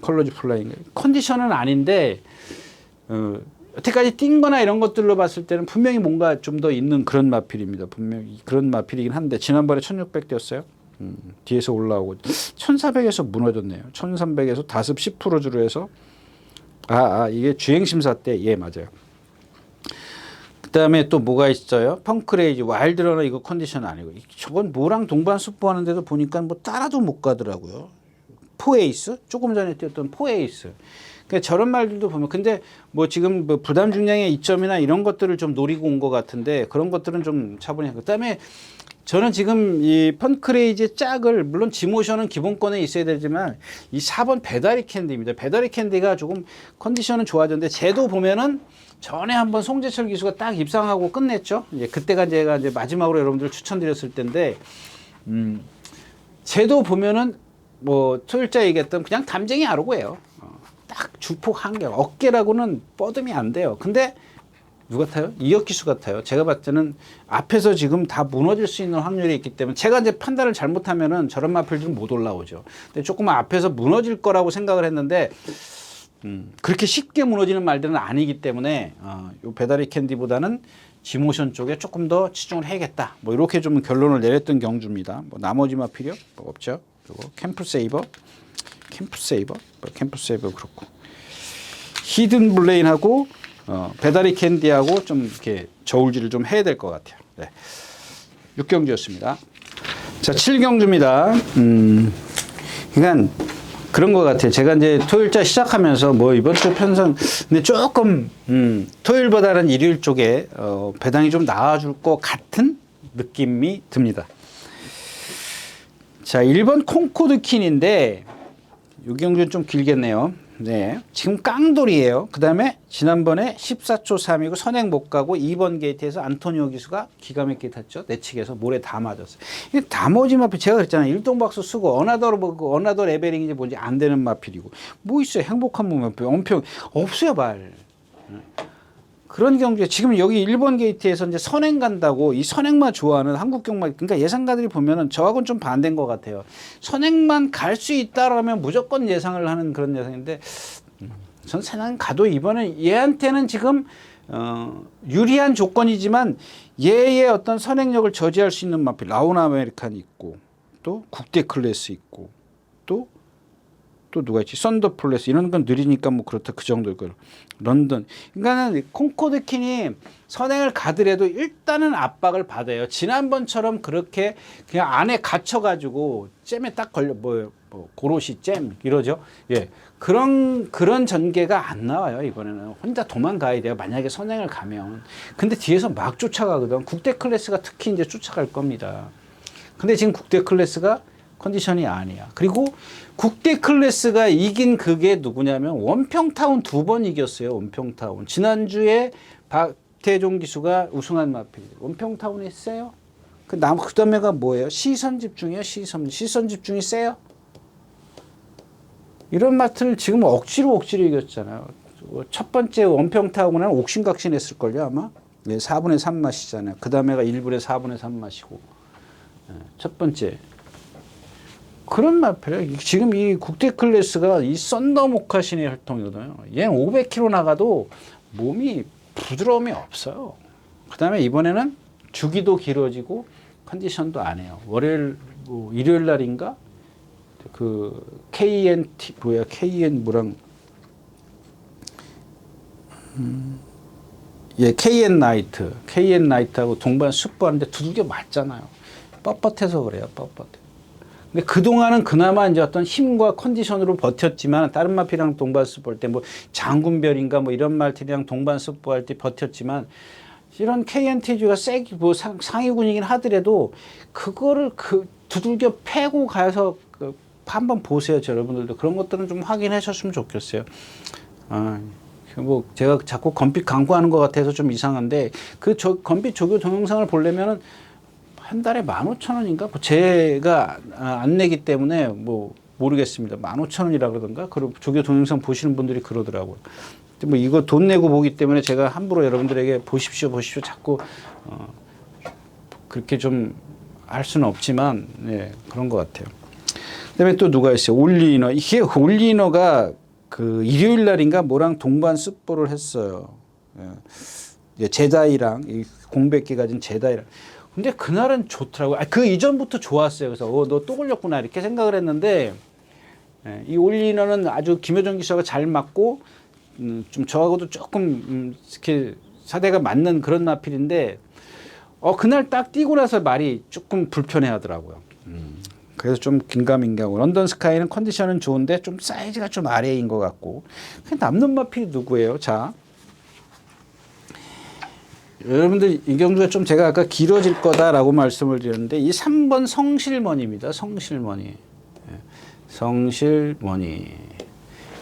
컬러지 플라잉 컨디션은 아닌데 여태까지 뛴 거나 이런 것들로 봤을 때는 분명히 뭔가 좀 더 있는 그런 마필입니다. 분명히 그런 마필이긴 한데 지난번에 1600 뛰었어요. 뒤에서 올라오고 1400에서 무너졌네요. 1300에서 다습 10% 주로 해서 이게 주행심사 때 예 맞아요. 그다음에 또 뭐가 있어요? 펑크레이지 와일드러너 이거 컨디션 아니고 저건 뭐랑 동반 습부하는데도 보니까 뭐 따라도 못 가더라고요. 포에이스 조금 전에 뛰었던 포에이스. 그러니까 저런 말들도 보면 근데 뭐 지금 뭐 부담 중량의 이점이나 이런 것들을 좀 노리고 온 것 같은데 그런 것들은 좀 차분히 하고 그다음에 저는 지금 이 펑크레이지의 짝을 물론 지모션은 기본권에 있어야 되지만 이 4번 배다리 캔디입니다. 배다리 캔디가 조금 컨디션은 좋아졌는데 쟤도 보면은 전에 한번 송재철 기수가 딱 입상하고 끝냈죠. 이제 그때가 제가 이제 마지막으로 여러분들 추천드렸을 때인데 쟤도 보면은 뭐 토요일자 얘기했던 그냥 담쟁이 아르고예요. 딱 주폭 한개 어깨라고는 뻗으면 안 돼요. 근데 누가 타요? 이혁 기수 같아요. 제가 봤을 때는 앞에서 지금 다 무너질 수 있는 확률이 있기 때문에 제가 이제 판단을 잘못하면은 저런 마필들은 못 올라오죠. 근데 조금 앞에서 무너질 거라고 생각을 했는데 그렇게 쉽게 무너지는 말들은 아니기 때문에 요 배다리 캔디보다는 지모션 쪽에 조금 더 치중을 해야겠다. 뭐 이렇게 좀 결론을 내렸던 경주입니다. 뭐 나머지 마필이요? 뭐 없죠. 그리고 캠프세이버 그렇고 히든 블레인하고 배다리 캔디하고 좀 이렇게 저울질을 좀 해야 될 것 같아요. 네. 6경주였습니다. 자, 7경주입니다. 그러니까 그런 것 같아요. 제가 이제 토요일자 시작하면서 뭐 이번 주 편성, 근데 조금, 토요일보다는 일요일 쪽에, 배당이 좀 나아줄 것 같은 느낌이 듭니다. 자, 1번 콩코드킨인데, 요경주는 좀 길겠네요. 네. 지금 깡돌이에요. 그 다음에 지난번에 14초 3이고 선행 못 가고 2번 게이트에서 안토니오 기수가 기가 막히게 탔죠. 내측에서 모래 다 맞았어요. 다머지 마필 제가 그랬잖아요. 일동박수 쓰고 어나더 레벨링인지 뭔지 안 되는 마필이고 뭐 있어요. 행복한 마필 엄청 없어요 말. 그런 경주에 지금 여기 1번 게이트에서 이제 선행 간다고 이 선행만 좋아하는 한국 경마 그러니까 예상가들이 보면은 저하고는 좀 반대인 것 같아요. 선행만 갈 수 있다라면 무조건 예상을 하는 그런 예상인데 전 선행 가도 이번에 얘한테는 지금 유리한 조건이지만 얘의 어떤 선행력을 저지할 수 있는 마필 라운 아메리칸이 있고 또 국대 클래스 있고 또 누가 있지? 썬더 플레스 이런 건 느리니까 뭐 그렇다 그 정도일 거예요. 런던. 그러니까는 콩코드킨이 선행을 가더라도 일단은 압박을 받아요. 지난번처럼 그렇게 그냥 안에 갇혀가지고 잼에 딱 걸려 뭐 고로시 잼 이러죠. 예, 그런 전개가 안 나와요. 이번에는 혼자 도망가야 돼요. 만약에 선행을 가면. 근데 뒤에서 막 쫓아가거든. 국대 클래스가 특히 이제 쫓아갈 겁니다. 근데 지금 국대 클래스가 컨디션이 아니야. 그리고 국대 클래스가 이긴 그게 누구냐면 원평타운 2번 이겼어요. 원평타운. 지난주에 박태종 기수가 우승한 마필. 원평타운이 세요. 그 다음에가 뭐예요? 시선 집중이에요. 시선 집중이 세요. 이런 마트를 지금 억지로 이겼잖아요. 첫 번째 원평타운은 옥신각신했을걸요 아마. 네, 4분의 3 맛이잖아요. 그 다음에가 1분의 4분의 3 맛이고. 첫 번째. 그런 마필이에요. 지금 이 국대 클래스가 이 썬더 모카신의 혈통이거든요. 얘는 500km 나가도 몸이 부드러움이 없어요. 그 다음에 이번에는 주기도 길어지고 컨디션도 안 해요. 일요일 날인가? 그 KNT 뭐야? KN 뭐랑 KN 나이트하고 동반 숙부하는데 두들겨 맞잖아요. 뻣뻣해서 그래요. 뻣뻣해. 근데 그동안은 그나마 이제 어떤 힘과 컨디션으로 버텼지만 다른 마필이랑 동반 스포할 때 뭐 장군별인가 뭐 이런 마필이랑 동반 스포할 때 버텼지만 이런 KNTG가 세게 뭐 상위군이긴 하더라도 그거를 두들겨 패고 가서 한번 보세요. 여러분들도 그런 것들은 좀 확인하셨으면 좋겠어요. 뭐 제가 자꾸 건빛 광고하는 것 같아서 좀 이상한데 건빛 조교 동영상을 보려면은 한 달에 15,000원인가? 뭐 제가 안 내기 때문에 뭐 모르겠습니다. 15,000원이라 그러던가? 그리고 조교 동영상 보시는 분들이 그러더라고요. 뭐 이거 돈 내고 보기 때문에 제가 함부로 여러분들에게 보십시오 자꾸 그렇게 좀 할 수는 없지만 네, 그런 것 같아요. 그다음에 또 누가 있어요? 올리너. 이게 올리너가 그 일요일 날인가 뭐랑 동반 스포를 했어요. 예. 제다이랑 이 공백기 가진 제다이랑. 근데 그날은 좋더라고요. 그 이전부터 좋았어요. 그래서 너 또 걸렸구나 이렇게 생각을 했는데 이 올리너는 아주 김효정 기수가 잘 맞고 좀 저하고도 조금 이렇게 사대가 맞는 그런 마필인데 그날 딱 뛰고 나서 말이 조금 불편해하더라고요. 그래서 좀 긴가민가하고 런던 스카이는 컨디션은 좋은데 좀 사이즈가 좀 아래인 것 같고 남는 마필이 누구예요? 자. 여러분들 이 경주가 좀 제가 아까 길어질 거다라고 말씀을 드렸는데 이 3번 성실머니입니다. 성실머니.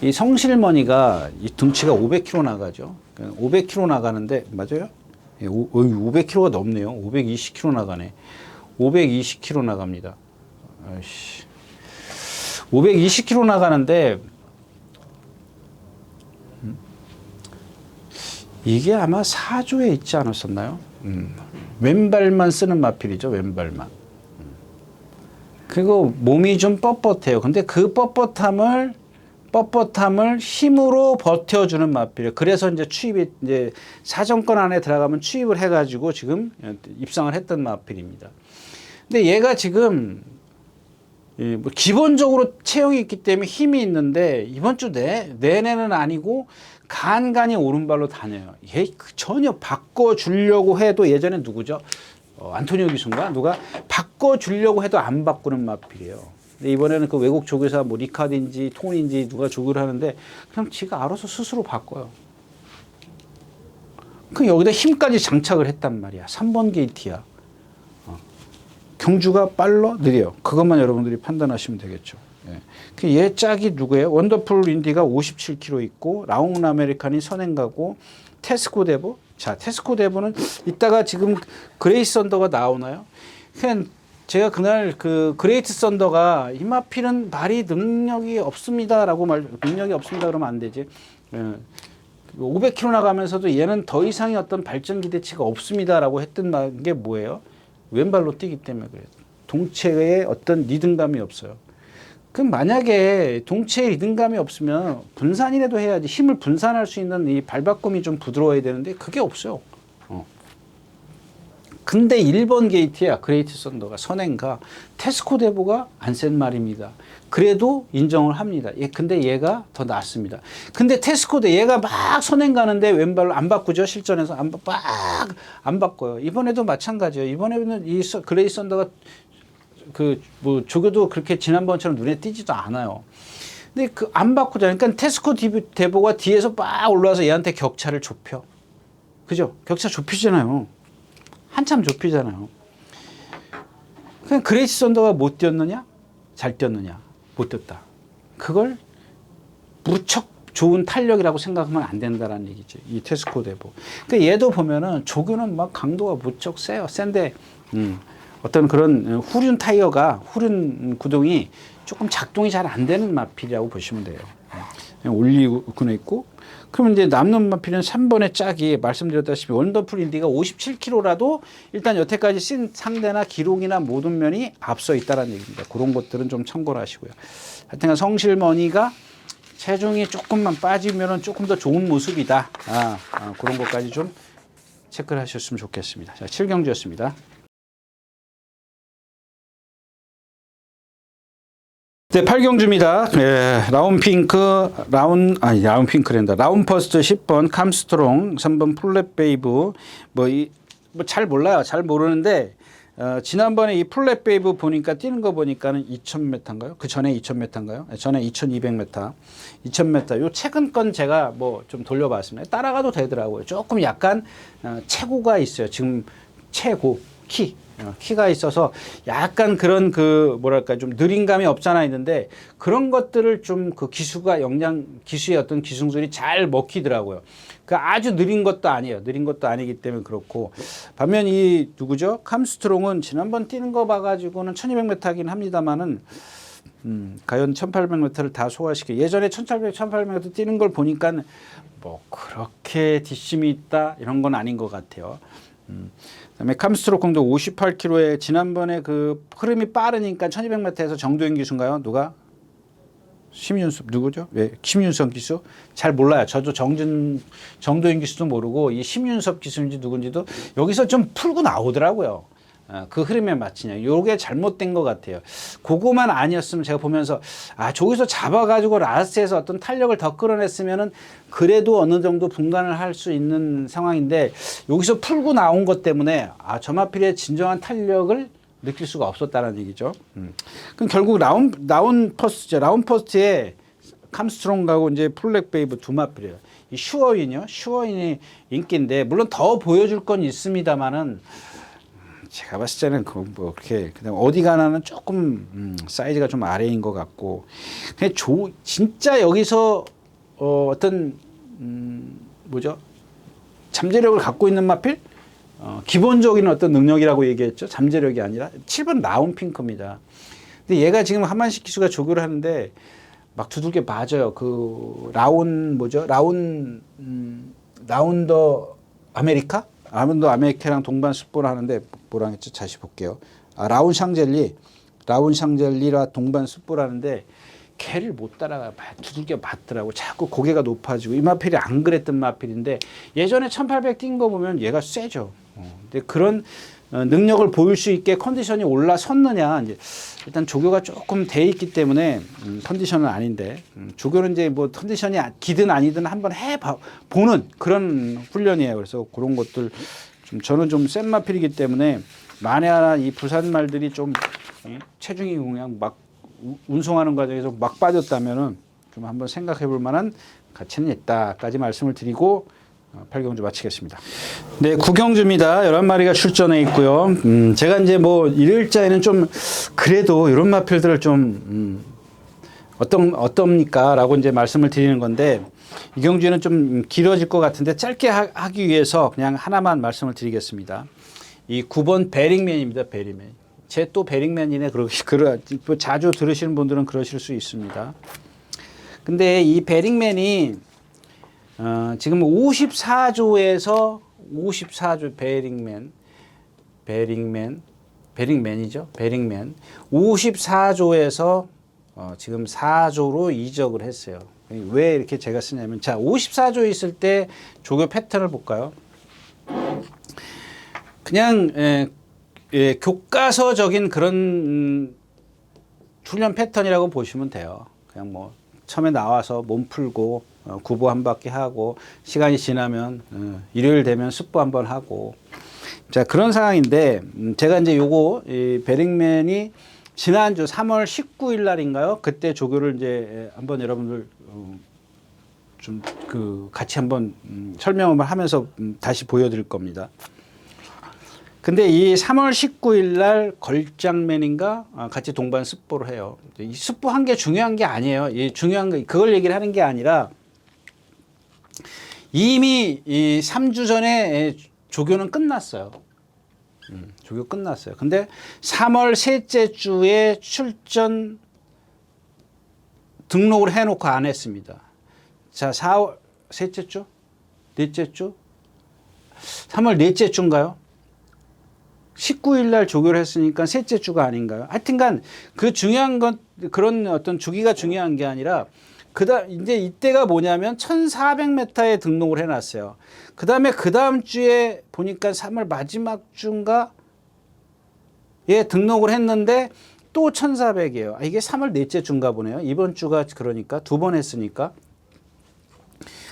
이 성실머니가 이 등치가 500kg 나가죠. 500kg 나가는데 맞아요? 500kg가 넘네요. 520kg 나가네. 520kg 나갑니다. 아이씨. 520kg 나가는데 이게 아마 사조에 있지 않았었나요? 왼발만 쓰는 마필이죠. 왼발만. 그리고 몸이 좀 뻣뻣해요. 근데 그 뻣뻣함을 힘으로 버텨주는 마필이에요. 그래서 이제 이제 사정권 안에 들어가면 취입을 해가지고 지금 입상을 했던 마필입니다. 근데 얘가 지금 뭐 기본적으로 체형이 있기 때문에 힘이 있는데 이번 주 내내는 아니고 간간히 오른발로 다녀요. 얘 전혀 바꿔주려고 해도 예전에 누구죠? 안토니오 기수인가? 누가 바꿔주려고 해도 안 바꾸는 마필이에요. 근데 이번에는 그 외국 조교사 뭐 리카드인지 톤인지 누가 조교를 하는데 그냥 지가 알아서 스스로 바꿔요. 그 여기다 힘까지 장착을 했단 말이야. 3번 게이트야. 경주가 빨라 느려. 그것만 여러분들이 판단하시면 되겠죠. 예. 얘 짝이 누구예요? 원더풀 인디가 57km 있고 라운 아메리칸이 선행가고 테스코 데보. 자, 테스코 데보는 이따가 지금 그레이스 썬더가 나오나요? 그냥 제가 그날 그 그레이트 썬더가 이 마필은 발이 능력이 없습니다라고 능력이 없습니다 그러면 안 되지. 예. 500km 나가면서도 얘는 더 이상의 어떤 발전 기대치가 없습니다라고 했던 게 뭐예요? 왼발로 뛰기 때문에 그래요. 동체에 어떤 리듬감이 없어요. 그럼 만약에 동체에 리듬감이 없으면 분산이라도 해야지. 힘을 분산할 수 있는 이 발바꿈이 좀 부드러워야 되는데 그게 없어요. 근데 1번 게이트야. 그레이트 썬더가 선행가. 테스코 데보가 안 센 말입니다. 그래도 인정을 합니다. 근데 얘가 더 낫습니다. 근데 테스코도 얘가 막 선행 가는데 왼발로 안 바꾸죠. 실전에서 안 바꿔요. 이번에도 마찬가지예요. 이번에는 이 그레이스 썬더가 뭐 조교도 그렇게 지난번처럼 눈에 띄지도 않아요. 근데 안 바꾸잖아요. 그러니까 테스코 데보가 뒤에서 막 올라와서 얘한테 격차를 좁혀. 그죠? 격차 좁히잖아요. 한참 좁히잖아요. 그냥 그레이스 썬더가 못 뛰었느냐? 잘 뛰었느냐? 못 뛰었다. 그걸 무척 좋은 탄력이라고 생각하면 안 된다라는 얘기죠. 이 테스코 데보. 그러니까 얘도 보면은 조교는 막 강도가 무척 세요. 센데 어떤 그런 후륜 타이어가 후륜 구동이 조금 작동이 잘 안 되는 마필이라고 보시면 돼요. 그냥 올리고 있고. 그러면 이제 남는 마필은 3번의 짝이 말씀드렸다시피 원더풀 인디가 57km라도 일단 여태까지 쓴 상대나 기록이나 모든 면이 앞서 있다는 얘기입니다. 그런 것들은 좀 참고를 하시고요. 하여튼 성실머니가 체중이 조금만 빠지면 조금 더 좋은 모습이다. 그런 것까지 좀 체크를 하셨으면 좋겠습니다. 자, 7경주였습니다. 네, 8경주입니다. 예, 라운 퍼스트 10번 캄스트롱, 3번 플랫베이브, 잘 몰라요. 잘 모르는데, 지난번에 이 플랫베이브 보니까 뛰는 거 보니까는 2000m인가요? 그 전에 2000m인가요? 전에 2200m. 2000m. 요 최근 건 제가 뭐 좀 돌려봤습니다. 따라가도 되더라고요. 조금 약간, 체고가 있어요. 지금 체고, 키가 있어서 약간 그런 좀 느린 감이 없잖아 있는데 그런 것들을 좀 기수의 어떤 기승술이 잘 먹히더라고요. 아주 느린 것도 아니에요. 느린 것도 아니기 때문에 그렇고. 반면 이 누구죠? 캄스트롱은 지난번 뛰는 거 봐가지고는 1200m 하긴 합니다만은 과연 1800m를 다 소화시켜. 예전에 1800m 뛰는 걸 보니까 뭐 그렇게 뒷심이 있다 이런 건 아닌 것 같아요. 그다음에 캄스트롱도 58km에 지난번에 그 흐름이 빠르니까 1200m에서 정도현 기수인가요? 누가? 심윤섭 누구죠? 왜? 심윤섭 기수? 잘 몰라요. 저도 정도현 기수도 모르고 이 심윤섭 기수인지 누군지도 여기서 좀 풀고 나오더라고요. 그 흐름에 맞추냐. 요게 잘못된 것 같아요. 그거만 아니었으면 제가 보면서 저기서 잡아가지고 라스트에서 어떤 탄력을 더 끌어냈으면은 그래도 어느 정도 분간을 할 수 있는 상황인데 여기서 풀고 나온 것 때문에 저마필의 진정한 탄력을 느낄 수가 없었다는 얘기죠. 그럼 결국 라운 퍼스트에 캄스트롱하고 이제 플랫베이브 두 마필이에요. 이 슈어인이 인기인데 물론 더 보여줄 건 있습니다만은 제가 봤을 때는 그렇게 그다음 어디 가나는 조금 사이즈가 좀 아래인 것 같고 그냥 진짜 여기서 어떤 잠재력을 갖고 있는 마필 기본적인 어떤 능력이라고 얘기했죠. 잠재력이 아니라 7번 라운 핑크입니다. 근데 얘가 지금 한만식 기수가 조교를 하는데 막 두들겨 맞아요. 라운더 아메리카? 라운더 아메리카랑 동반 습보를 하는데 뭐랑 했죠? 다시 볼게요. 라운 샹젤리라 동반 습보를 하는데 걔를 못 따라가 두들겨 맞더라고. 자꾸 고개가 높아지고 이 마필이 안 그랬던 마필인데 예전에 1800 뛴 거 보면 얘가 세죠. 근데 그런 능력을 보일 수 있게 컨디션이 올라섰느냐. 이제 일단 조교가 조금 돼 있기 때문에 컨디션은 아닌데 조교는 이제 뭐 컨디션이 기든 아니든 한번 보는 그런 훈련이에요. 그래서 그런 것들 저는 좀 센 마필이기 때문에 만에 하나 이 부산 말들이 좀 체중이 그냥 막 운송하는 과정에서 막 빠졌다면은 좀 한번 생각해 볼 만한 가치는 있다까지 말씀을 드리고 8경주 마치겠습니다. 네, 9경주입니다. 11마리가 출전해 있고요. 제가 이제 뭐 일요일자에는 좀 그래도 이런 마필들을 좀 어떻습니까? 라고 이제 말씀을 드리는 건데 이 경주에는 좀 길어질 것 같은데 짧게 하기 위해서 그냥 하나만 말씀을 드리겠습니다. 이 9번 베링맨입니다. 베링맨. 제 또 베링맨이네. 자주 들으시는 분들은 그러실 수 있습니다. 근데 이 베링맨이 지금 54조에서 54조 베링맨이죠. 베링맨 54조에서 지금 4조로 이적을 했어요. 왜 이렇게 제가 쓰냐면 자 54조에 있을 때 조교 패턴을 볼까요? 그냥 교과서적인 그런 훈련 패턴이라고 보시면 돼요. 그냥 뭐 처음에 나와서 몸 풀고 구보 한 바퀴 하고 시간이 지나면 일요일 되면 습보 한번 하고 자 그런 상황인데 제가 이제 요거 이 베링맨이 지난주 3월 19일 날인가요? 그때 조교를 이제 한번 여러분들 좀 같이 한번 설명을 하면서 다시 보여드릴 겁니다. 근데 이 3월 19일 날 걸장맨인가 같이 동반 습보를 해요. 이 습보 한 게 중요한 게 아니에요. 이 중요한 거 그걸 얘기를 하는 게 아니라 이미 이 3주 전에 조교는 끝났어요. 조교 끝났어요. 근데 3월 셋째 주에 출전 등록을 해놓고 안 했습니다. 자, 4월 셋째 주? 넷째 주? 3월 넷째 주인가요? 19일 날 조교를 했으니까 셋째 주가 아닌가요? 하여튼간 그 중요한 건 그런 어떤 주기가 중요한 게 아니라 이제 이때가 뭐냐면 1400m에 등록을 해놨어요. 그 다음 주에 보니까 3월 마지막 주인가? 예, 등록을 했는데 또 1400이에요. 이게 3월 넷째 주인가 보네요. 이번 주가 그러니까 2번 했으니까.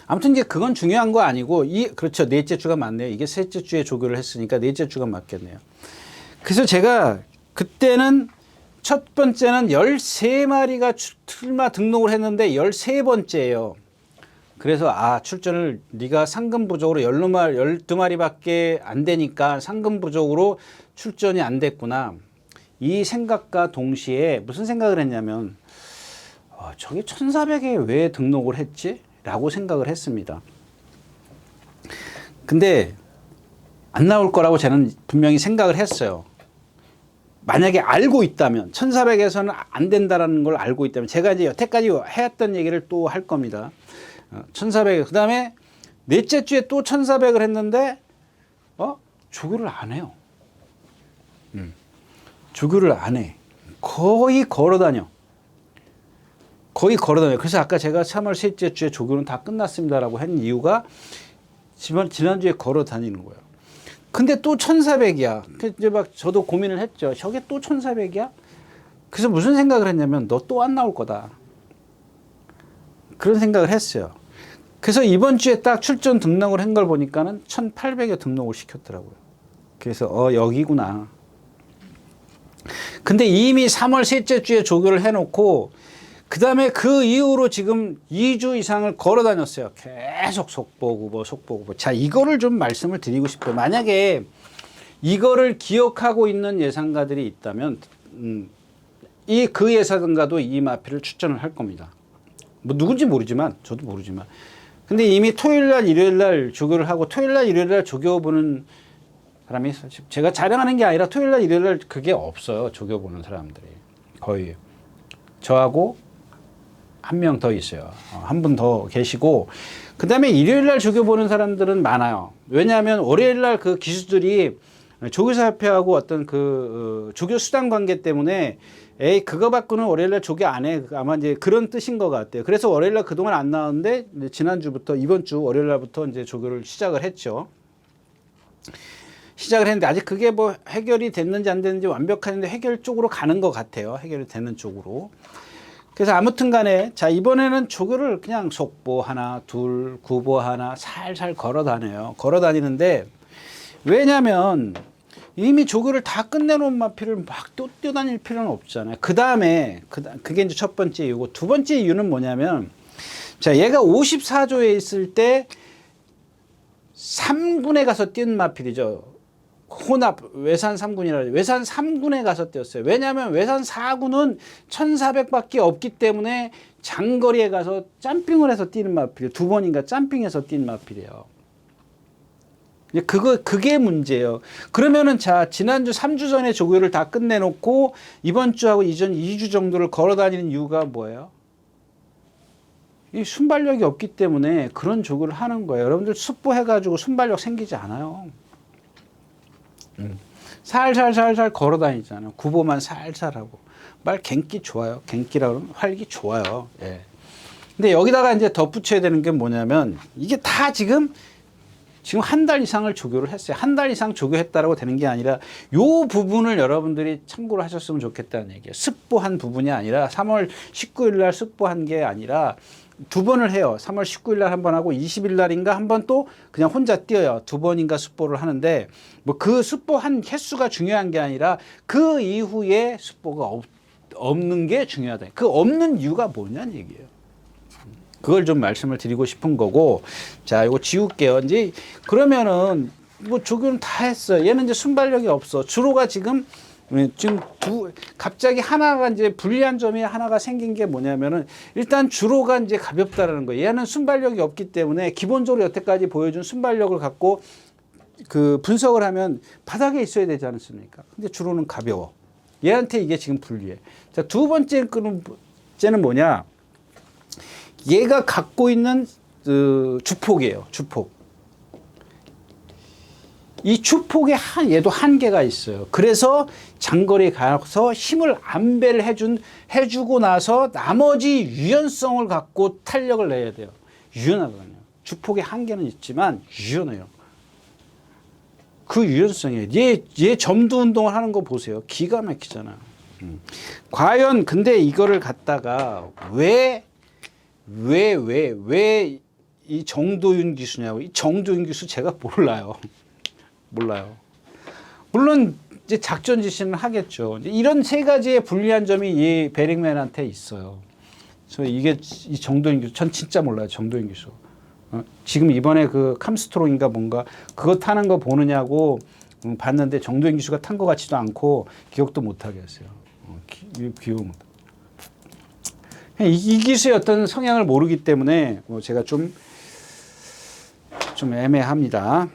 아무튼 이제 그건 중요한 거 아니고 그렇죠. 넷째 주가 맞네요. 이게 셋째 주에 조교를 했으니까 넷째 주가 맞겠네요. 그래서 제가 그때는 첫 번째는 13마리가 출마 등록을 했는데 13번째예요. 그래서 출전을 네가 상금 부족으로 12마리밖에 안 되니까 상금 부족으로 출전이 안 됐구나. 이 생각과 동시에 무슨 생각을 했냐면 저게 1400에 왜 등록을 했지? 라고 생각을 했습니다. 근데 안 나올 거라고 저는 분명히 생각을 했어요. 만약에 알고 있다면 1400에서는 안 된다라는 걸 알고 있다면 제가 이제 여태까지 해왔던 얘기를 또 할 겁니다. 1400 그다음에 넷째 주에 또 1400을 했는데 조교를 안 해요. 조교를 안 해. 거의 걸어 다녀. 그래서 아까 제가 3월 셋째 주에 조교는 다 끝났습니다라고 한 이유가 지난주에 걸어 다니는 거예요. 근데 또 1400이야. 이제 막 저도 고민을 했죠. 저게 또 1400이야? 그래서 무슨 생각을 했냐면 너 또 안 나올 거다. 그런 생각을 했어요. 그래서 이번 주에 딱 출전 등록을 한 걸 보니까는 1800에 등록을 시켰더라고요. 그래서 여기구나. 근데 이미 3월 셋째 주에 조교를 해놓고 그 다음에 그 이후로 지금 2주 이상을 걸어 다녔어요. 계속 속보구보. 자, 이거를 좀 말씀을 드리고 싶어요. 만약에 이거를 기억하고 있는 예상가들이 있다면, 그 예상가도 이 마필을 추천을 할 겁니다. 뭐 누군지 모르지만, 저도 모르지만. 근데 이미 토요일날, 일요일날 조교를 하고 토요일날, 일요일날 조교 보는 사람이 제가 자랑하는 게 아니라 토요일날, 일요일날 그게 없어요. 조교 보는 사람들이. 거의. 저하고 한 명 더 있어요. 한 분 더 계시고 그 다음에 일요일날 조교 보는 사람들은 많아요. 왜냐하면 월요일날 그 기수들이 조교사협회하고 어떤 조교 수당 관계 때문에 그거 받고는 월요일날 조교 안 해. 아마 이제 그런 뜻인 것 같아요. 그래서 월요일날 그동안 안 나왔는데 이번 주 월요일날부터 이제 조교를 시작을 했죠. 시작을 했는데 아직 그게 뭐 해결이 됐는지 안 됐는지 완벽한데 해결 쪽으로 가는 것 같아요. 해결이 되는 쪽으로. 그래서 아무튼 간에 자 이번에는 조교를 그냥 속보 하나 둘 구보 하나 살살 걸어 다녀요. 걸어 다니는데 왜냐면 이미 조교를 다 끝내놓은 마필을 막 또 뛰어다닐 필요는 없잖아요. 그 다음에 그게 이제 첫 번째 이유고 두 번째 이유는 뭐냐면 자 얘가 54조에 있을 때 3군에 가서 뛴 마필이죠. 혼합 외산 3군이라 외산 3군에 가서 뛰었어요. 왜냐하면 외산 4군은 1400밖에 없기 때문에 장거리에 가서 점핑을 해서 뛰는 마필이에요. 두 번인가 점핑해서 뛴 마필이에요. 그게 문제예요. 그러면은 자 지난주 3주 전에 조교를 다 끝내놓고 이번 주하고 이전 2주 정도를 걸어 다니는 이유가 뭐예요? 이 순발력이 없기 때문에 그런 조교를 하는 거예요. 여러분들 숙보해가지고 순발력 생기지 않아요. 살살살살 걸어 다니잖아요. 구보만 살살 하고. 말 갱기 좋아요. 갱기라고 그러면 활기 좋아요. 예. 근데 여기다가 이제 덧붙여야 되는 게 뭐냐면 이게 다 지금 한 달 이상을 조교를 했어요. 한 달 이상 조교했다라고 되는 게 아니라 요 부분을 여러분들이 참고를 하셨으면 좋겠다는 얘기예요. 습보한 부분이 아니라 3월 19일 날 습보한 게 아니라 두 번을 해요. 3월 19일 날 한 번 하고 20일 날인가 한 번 또 그냥 혼자 뛰어요. 두 번인가 습보를 하는데 뭐 그 습보한 횟수가 중요한 게 아니라 그 이후에 습보가 없는 게 중요하다. 그 없는 이유가 뭐냐는 얘기예요. 그걸 좀 말씀을 드리고 싶은 거고 자 이거 지울게요. 이제 그러면은 뭐 조교는 다 했어요. 얘는 이제 순발력이 없어. 주로가 지금 갑자기 하나가 이제 불리한 점이 하나가 생긴 게 뭐냐면은 일단 주로가 이제 가볍다라는 거예요. 얘는 순발력이 없기 때문에 기본적으로 여태까지 보여준 순발력을 갖고 그 분석을 하면 바닥에 있어야 되지 않습니까? 근데 주로는 가벼워. 얘한테 이게 지금 불리해. 자, 두 번째는 뭐냐? 얘가 갖고 있는 주폭이에요. 주폭. 이 주폭에 얘도 한계가 있어요. 그래서 장거리에 가서 힘을 안배를 해주고 나서 나머지 유연성을 갖고 탄력을 내야 돼요. 유연하거든요. 주폭의 한계는 있지만 유연해요. 그 유연성이에요. 얘 점두 운동을 하는 거 보세요. 기가 막히잖아요. 과연 근데 이거를 갖다가 왜 이 정도윤 기수냐고. 이 정도윤 기수 제가 몰라요. 물론 이제 작전 지시는 하겠죠. 이제 이런 세 가지의 불리한 점이 이 베링맨한테 있어요. 그래서 이게 이 정도윤 기수, 전 진짜 몰라요. 정도윤 기수. 지금 이번에 그 캄스트롱인가 뭔가 그거 타는 거 보느냐고 봤는데 정도윤 기수가 탄 것 같지도 않고 기억도 못 하겠어요. 기억 못. 이 기수의 어떤 성향을 모르기 때문에 제가 좀 애매합니다.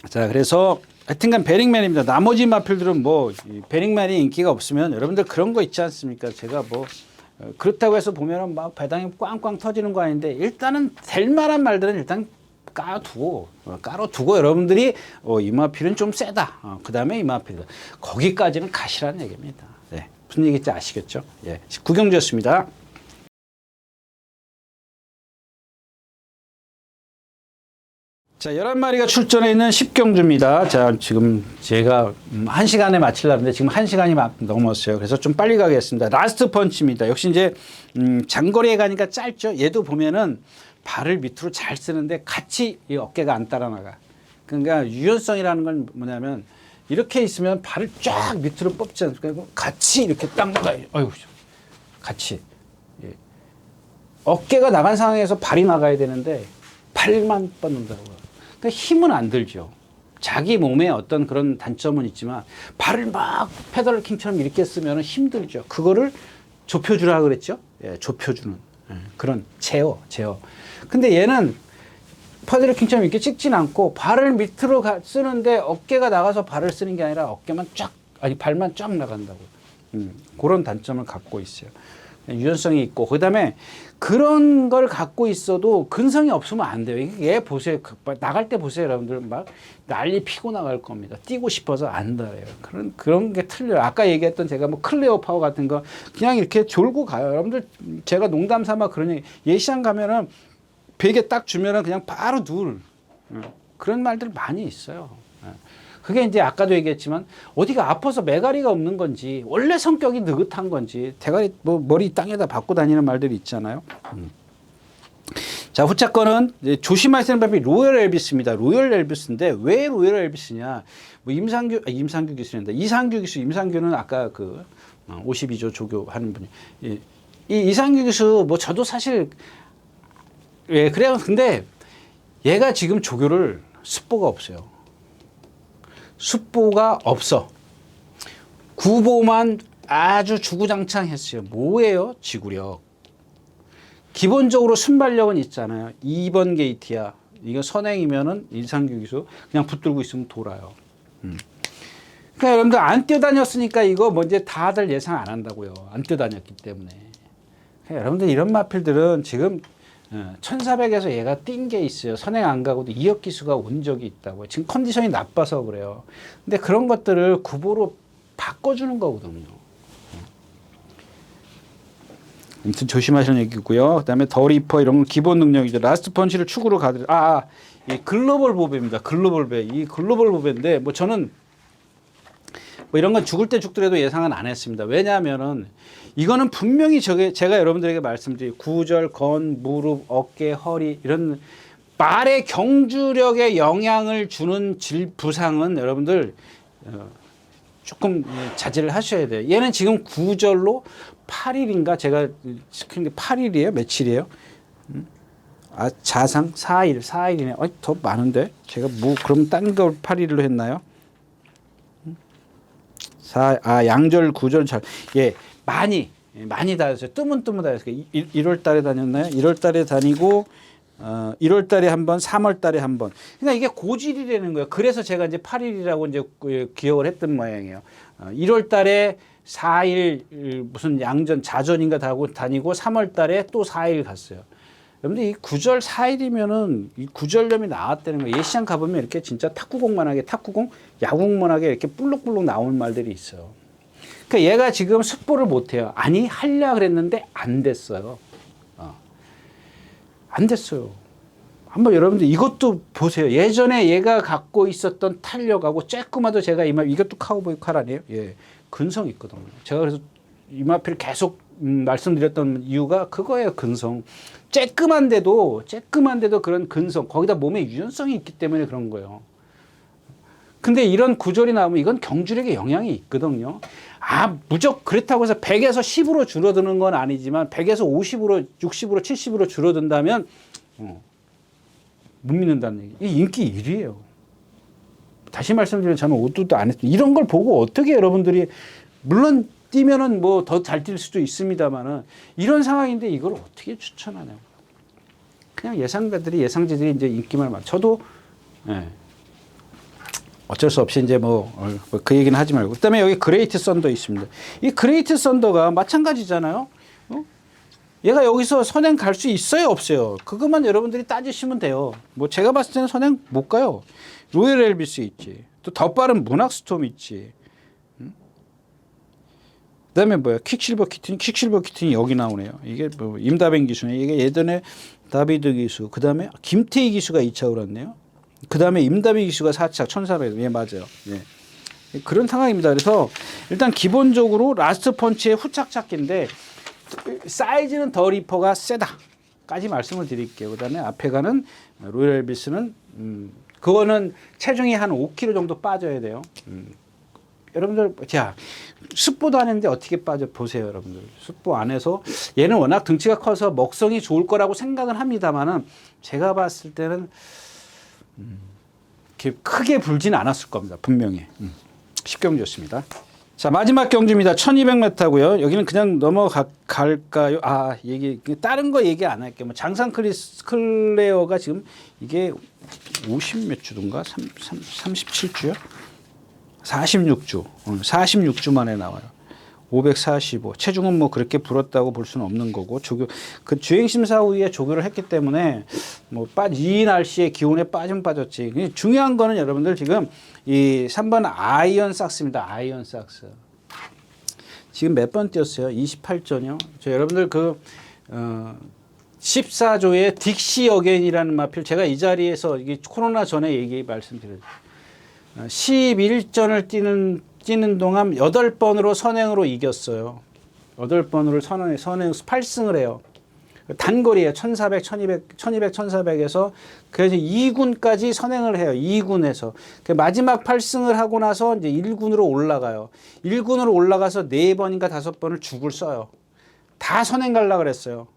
자, 그래서 하여튼간 베링맨입니다. 나머지 마필들은 뭐 베링맨이 인기가 없으면 여러분들 그런 거 있지 않습니까? 제가 뭐 그렇다고 해서 보면은 막 배당이 꽝꽝 터지는 거 아닌데 일단은 될 만한 말들은 일단 깔아두고 여러분들이 이 마필은 좀 세다. 그 다음에 이 마필이다. 거기까지는 가시라는 얘기입니다. 네. 무슨 얘기인지 아시겠죠? 예. 구경주였습니다. 자, 11마리가 출전해 있는 10경주입니다. 자, 지금 제가 1시간에 마치려는데 지금 1시간이 막 넘었어요. 그래서 좀 빨리 가겠습니다. 라스트 펀치입니다. 역시 이제 장거리에 가니까 짧죠. 얘도 보면은 발을 밑으로 잘 쓰는데 같이 이 어깨가 안 따라 나가. 그러니까 유연성이라는 건 뭐냐면 이렇게 있으면 발을 쫙 밑으로 뽑지 않습니까? 같이 이렇게 딱 나가요. 어휴, 같이. 예. 어깨가 나간 상황에서 발이 나가야 되는데 발만 뻗는다고. 그러니까 힘은 안 들죠. 자기 몸에 어떤 그런 단점은 있지만 발을 막 페더럴 킹처럼 이렇게 쓰면 힘들죠. 그거를 좁혀주라 그랬죠. 예, 좁혀주는 그런 제어. 근데 얘는 페더럴 킹처럼 이렇게 찍진 않고 발을 밑으로 쓰는데 어깨가 나가서 발을 쓰는 게 아니라 발만 쫙 나간다고. 그런 단점을 갖고 있어요. 유연성이 있고 그다음에 그런 걸 갖고 있어도 근성이 없으면 안 돼요. 얘 보세요. 나갈 때 보세요. 여러분들 막 난리 피고 나갈 겁니다. 뛰고 싶어서 안 달아요. 그런 게 틀려요. 아까 얘기했던 제가 뭐 클레오 파워 같은 거 그냥 이렇게 졸고 가요. 여러분들 제가 농담 삼아 그런 얘기 예시장 가면은 베개 딱 주면은 그냥 바로 그런 말들 많이 있어요. 그게 이제 아까도 얘기했지만 어디가 아파서 매가리가 없는 건지 원래 성격이 느긋한 건지 대가리 뭐 머리 땅에다 박고 다니는 말들이 있잖아요. 자, 후차 거는 조심하셔야 되는 방법이 로열 엘비스입니다. 로열 엘비스인데 왜 로열 엘비스냐? 뭐 임상규 기술인데 이상규 기술, 임상규는 아까 그 52조 조교하는 분이 이 이상규 기술 뭐 저도 사실 그래요. 근데 얘가 지금 조교를 습보가 없어요. 습보가 없어. 구보만 아주 주구장창했어요. 뭐예요? 지구력. 기본적으로 순발력은 있잖아요. 2번 게이트야. 이거 선행이면은 이상규 기수 그냥 붙들고 있으면 돌아요. 그러니까 여러분들 안 뛰어다녔으니까 이거 먼저 다들 예상 안 한다고요. 안 뛰어다녔기 때문에. 그러니까 여러분들 이런 마필들은 지금 1400에서 얘가 뛴 게 있어요. 선행 안 가고도 2억 기수가 온 적이 있다고. 지금 컨디션이 나빠서 그래요. 근데 그런 것들을 구보로 바꿔주는 거거든요. 아무튼 조심하시는 얘기고요. 그다음에 더 리퍼 이런 건 기본 능력이죠. 라스트 펀치를 축으로 가들. 이 글로벌 보배입니다. 글로벌 보배. 이 글로벌 보배인데 뭐 저는 뭐 이런 건 죽을 때 죽더라도 예상은 안 했습니다. 왜냐하면은 이거는 분명히 제가 여러분들에게 말씀드린 구절, 건, 무릎, 어깨, 허리 이런 말의 경주력에 영향을 주는 부상은 여러분들 조금 자제를 하셔야 돼요. 얘는 지금 구절로 8일인가 제가 8일이에요? 며칠이에요? 자상 4일이네. 더 많은데 제가 뭐 그럼 딴 걸 8일로 했나요? 양절 구절 많이 다녔어요. 뜨문뜨문 다녔어요. 1월 달에 다녔나요? 1월 달에 다니고 1월 달에 한 번, 3월 달에 한 번. 그러니까 이게 고질이라는 거예요. 그래서 제가 이제 8일이라고 이제 기억을 했던 모양이에요. 1월 달에 4일 무슨 양전, 자전인가 다니고 3월 달에 또 4일 갔어요. 여러분들 이 구절 4일이면은 이 구절염이 나왔다는 거예요. 예시장 가보면 이렇게 진짜 탁구공만하게 야구공만하게 이렇게 불룩불룩 나오는 말들이 있어요. 그러니까 얘가 지금 습보를 못해요. 아니 하려 그랬는데 안 됐어요. 안 됐어요. 한번 여러분들 이것도 보세요. 예전에 얘가 갖고 있었던 탄력하고 쬐끔하도 제가 이것도 카우보이 칼 아니에요? 예, 근성 있거든요. 제가 그래서 이마피를 계속 말씀드렸던 이유가 그거예요. 근성. 쬐끔한데도 그런 근성. 거기다 몸에 유연성이 있기 때문에 그런 거예요. 근데 이런 구절이 나오면 이건 경주력에 영향이 있거든요. 무조건 그렇다고 해서 100에서 10으로 줄어드는 건 아니지만 100에서 50으로, 60으로, 70으로 줄어든다면 못 믿는다는 얘기. 이 인기 1위예요. 다시 말씀드리면 저는 오도도 안 했어요. 이런 걸 보고 어떻게 여러분들이 물론 뛰면은 뭐 더 잘 뛸 수도 있습니다만은 이런 상황인데 이걸 어떻게 추천하냐고. 그냥 예상자들이 이제 인기만 많아. 저도 어쩔 수 없이 이제 그 얘기는 하지 말고. 그다음에 여기 그레이트 썬더 있습니다. 이 그레이트 썬더가 마찬가지잖아요. 얘가 여기서 선행 갈 수 있어요, 없어요? 그것만 여러분들이 따지시면 돼요. 뭐 제가 봤을 때는 선행 못 가요. 로열 엘비스 있지. 또 더 빠른 문학 스톰 있지. 그다음에 뭐야? 퀵실버 키튼이 여기 나오네요. 이게 뭐 임다벤 기수네. 이게 예전에 다비드 기수. 그다음에 김태희 기수가 2차 올랐네요. 그다음에 임다비 기수가 4차 1400. 예, 맞아요. 예. 그런 상황입니다. 그래서 일단 기본적으로 라스트 펀치의 후착 찾기인데 사이즈는 더 리퍼가 세다까지 말씀을 드릴게요. 그다음에 앞에 가는 로열 엘비스는 그거는 체중이 한 5kg 정도 빠져야 돼요. 여러분들 자 습보도 안 했는데 어떻게 빠져 보세요, 여러분들. 습보 안에서 얘는 워낙 등치가 커서 먹성이 좋을 거라고 생각은 합니다만은 제가 봤을 때는 크게 불진 않았을 겁니다, 분명히. 10경주였습니다. 자, 마지막 경주입니다. 1200m고요. 여기는 그냥 넘어갈까요? 다른 거 얘기 안 할게요. 뭐 장상 클레어가 지금 이게 50 몇 주던가? 37주요? 46주. 46주 만에 나와요. 545. 체중은 뭐 그렇게 불었다고 볼 수는 없는 거고, 그 주행심사 후에 조교를 했기 때문에 이 날씨에 기온에 빠졌지. 중요한 거는 여러분들 지금 이 3번 아이언 삭스입니다. 아이언 삭스. 지금 몇 번 뛰었어요? 28전이요. 여러분들 14조의 딕시 어게인이라는 마필 제가 이 자리에서 이게 코로나 전에 말씀드렸죠. 11전을 뛰는 동안 8번으로 선행으로 이겼어요. 8번으로 선행 8승을 해요. 단거리에 1400, 1200, 1200, 1400에서 그래서 2군까지 선행을 해요. 2군에서. 마지막 8승을 하고 나서 이제 1군으로 올라가요. 1군으로 올라가서 4번인가 5번을 죽을 써요. 다 선행 가려고 그랬어요.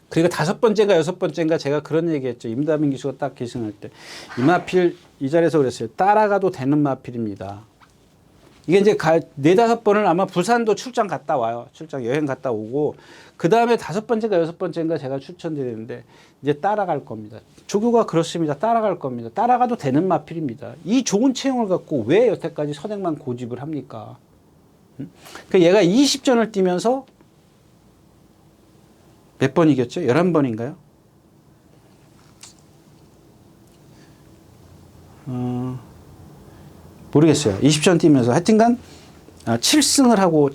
그리고 5번째인가 6번째인가 제가 그런 얘기했죠. 임다빈 기수가 딱 계승할 때. 이 마필 이 자리에서 그랬어요. 따라가도 되는 마필입니다. 이게 이제 4-5번을 아마 부산도 출장 갔다 와요. 출장 여행 갔다 오고 그 다음에 5번째인가 6번째인가 제가 추천드리는데 이제 따라갈 겁니다. 조교가 그렇습니다. 따라갈 겁니다. 따라가도 되는 마필입니다. 이 좋은 체형을 갖고 왜 여태까지 선행만 고집을 합니까? 그러니까 얘가 20전을 뛰면서 몇 번 이겼죠? 11번인가요? 모르겠어요. 20전 뛰면서 하여튼간 7승을 하고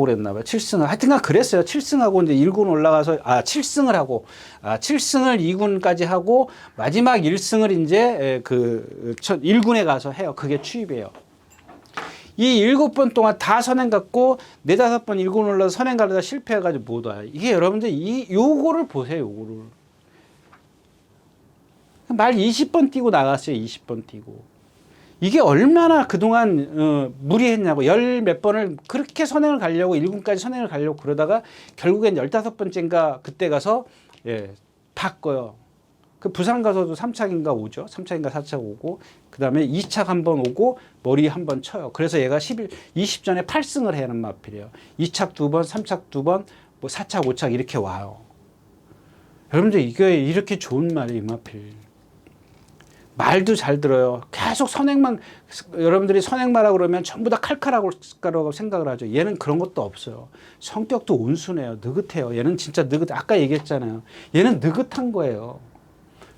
그랬나 봐요. 7승을 하여튼간 그랬어요. 7승하고 이제 1군 올라가서 7승을 하고 7승을 2군까지 하고 마지막 1승을 이제 1군에 가서 해요. 그게 추입이에요. 이 7번 동안 다 선행 갖고 4-5번 1군 올라서 선행 가려다 실패해가지고 못 와요. 이게 여러분들 요거를 보세요. 요거를. 말 20번 뛰고 나갔어요. 20번 뛰고. 이게 얼마나 그동안 무리했냐고. 열 몇 번을 그렇게 선행을 가려고 1군까지 선행을 가려고 그러다가 결국엔 15번째인가 그때 가서 바꿔요. 그 부산 가서도 3착인가 오죠. 3착인가 4착 오고 그 다음에 2착 한번 오고 머리 한번 쳐요. 그래서 얘가 20전에 8승을 해야 하는 마필이에요. 2착 2번, 3착 2번, 뭐 4착, 5착 이렇게 와요. 여러분들 이게 이렇게 좋은 말이에요. 이 마필. 말도 잘 들어요. 계속 선행만 여러분들이 선행만 하고 그러면 전부 다 칼칼하고 거라고 생각을 하죠. 얘는 그런 것도 없어요. 성격도 온순해요. 느긋해요. 얘는 진짜 아까 얘기했잖아요. 얘는 느긋한 거예요.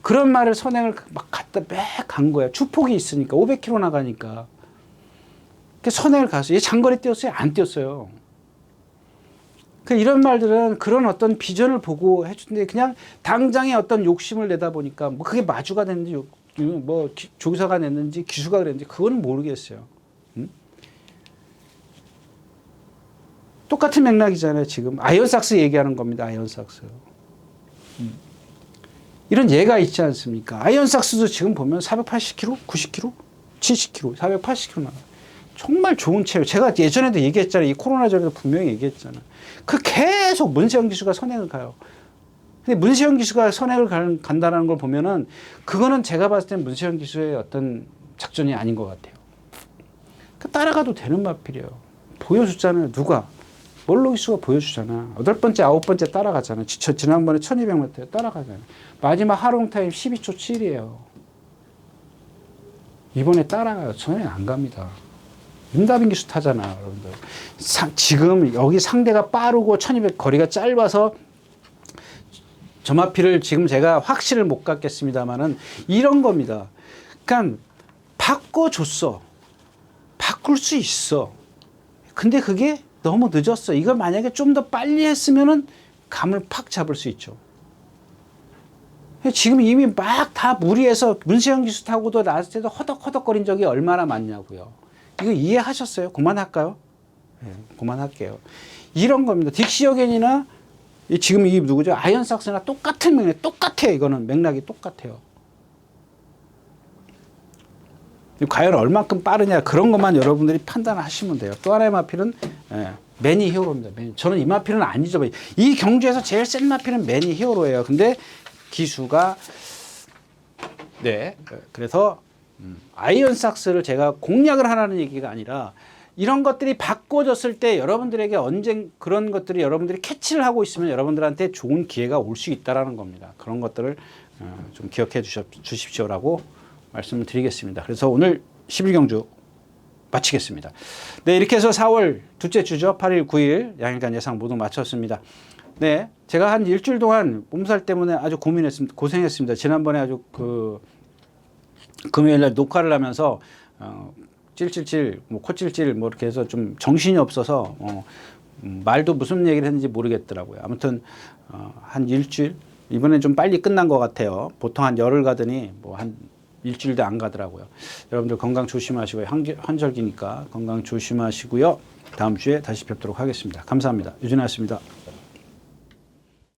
그런 말을 선행을 막 갖다 매 간 거예요. 축폭이 있으니까 500km 나가니까. 선행을 가서 얘 장거리 뛰었어요? 안 뛰었어요. 이런 말들은 그런 어떤 비전을 보고 해주는데 그냥 당장의 어떤 욕심을 내다 보니까 뭐 그게 마주가 됐는지 뭐 조사가 냈는지 기수가 그랬는지 그건 모르겠어요. 똑같은 맥락이잖아요. 지금 아이언삭스 얘기하는 겁니다. 아이언삭스. 이런 예가 있지 않습니까? 아이언삭스도 지금 보면 480km, 90km, 70km, 480km 나가요. 정말 좋은 체력. 제가 예전에도 얘기했잖아요. 이 코로나 전에도 분명히 얘기했잖아요. 계속 문세영 기수가 선행을 가요. 근데 문세영 기수가 선행을 간다는 걸 보면은 그거는 제가 봤을 때는 문세영 기수의 어떤 작전이 아닌 것 같아요. 따라가도 되는 마필이에요. 보여줬잖아요. 누가? 몰로 기수가 보여주잖아. 8번째, 9번째 따라가잖아. 지난번에 1200m 따라가잖아. 마지막 하롱타임 12초 7이에요. 이번에 따라가요. 선행 안 갑니다. 임다빈 기수 타잖아, 여러분들. 지금 여기 상대가 빠르고 1200 거리가 짧아서 저 마필을 지금 제가 확신을 못 갖겠습니다만은 이런 겁니다. 그러니까 바꿔줬어. 바꿀 수 있어. 근데 그게 너무 늦었어. 이걸 만약에 좀 더 빨리 했으면은 감을 팍 잡을 수 있죠. 지금 이미 막 다 무리해서 문세영 기수 타고도 나왔을 때도 허덕허덕거린 적이 얼마나 많냐고요. 이거 이해하셨어요? 그만할까요? 네, 그만할게요. 이런 겁니다. 딕시어겐이나 지금 이 누구죠? 아이언삭스나 똑같은 맥락, 똑같아요. 이거는 맥락이 똑같아요. 과연 얼마큼 빠르냐 그런 것만 여러분들이 판단하시면 돼요. 또 하나의 마필은 매니 히어로입니다. 저는 이 마필은 아니죠. 이 경주에서 제일 센 마필은 매니 히어로예요. 근데 기수가 그래서 아이언삭스를 제가 공략을 하라는 얘기가 아니라 이런 것들이 바꿔졌을 때 여러분들에게 언젠 그런 것들이 여러분들이 캐치를 하고 있으면 여러분들한테 좋은 기회가 올 수 있다라는 겁니다. 그런 것들을 좀 기억해 주십시오라고 말씀을 드리겠습니다. 그래서 오늘 11경주 마치겠습니다. 네, 이렇게 해서 4월 둘째 주죠. 8일, 9일 양일간 예상 모두 마쳤습니다. 네, 제가 한 일주일 동안 몸살 때문에 아주 고생했습니다. 지난번에 아주 금요일날 녹화를 하면서 찔찔찔, 뭐 코찔찔, 뭐 이렇게 해서 좀 정신이 없어서 말도 무슨 얘기를 했는지 모르겠더라고요. 아무튼 한 일주일 이번엔 좀 빨리 끝난 것 같아요. 보통 한 열흘 가더니 뭐 한 일주일도 안 가더라고요. 여러분들 건강 조심하시고요. 환절기니까 건강 조심하시고요. 다음 주에 다시 뵙도록 하겠습니다. 감사합니다. 유진아였습니다.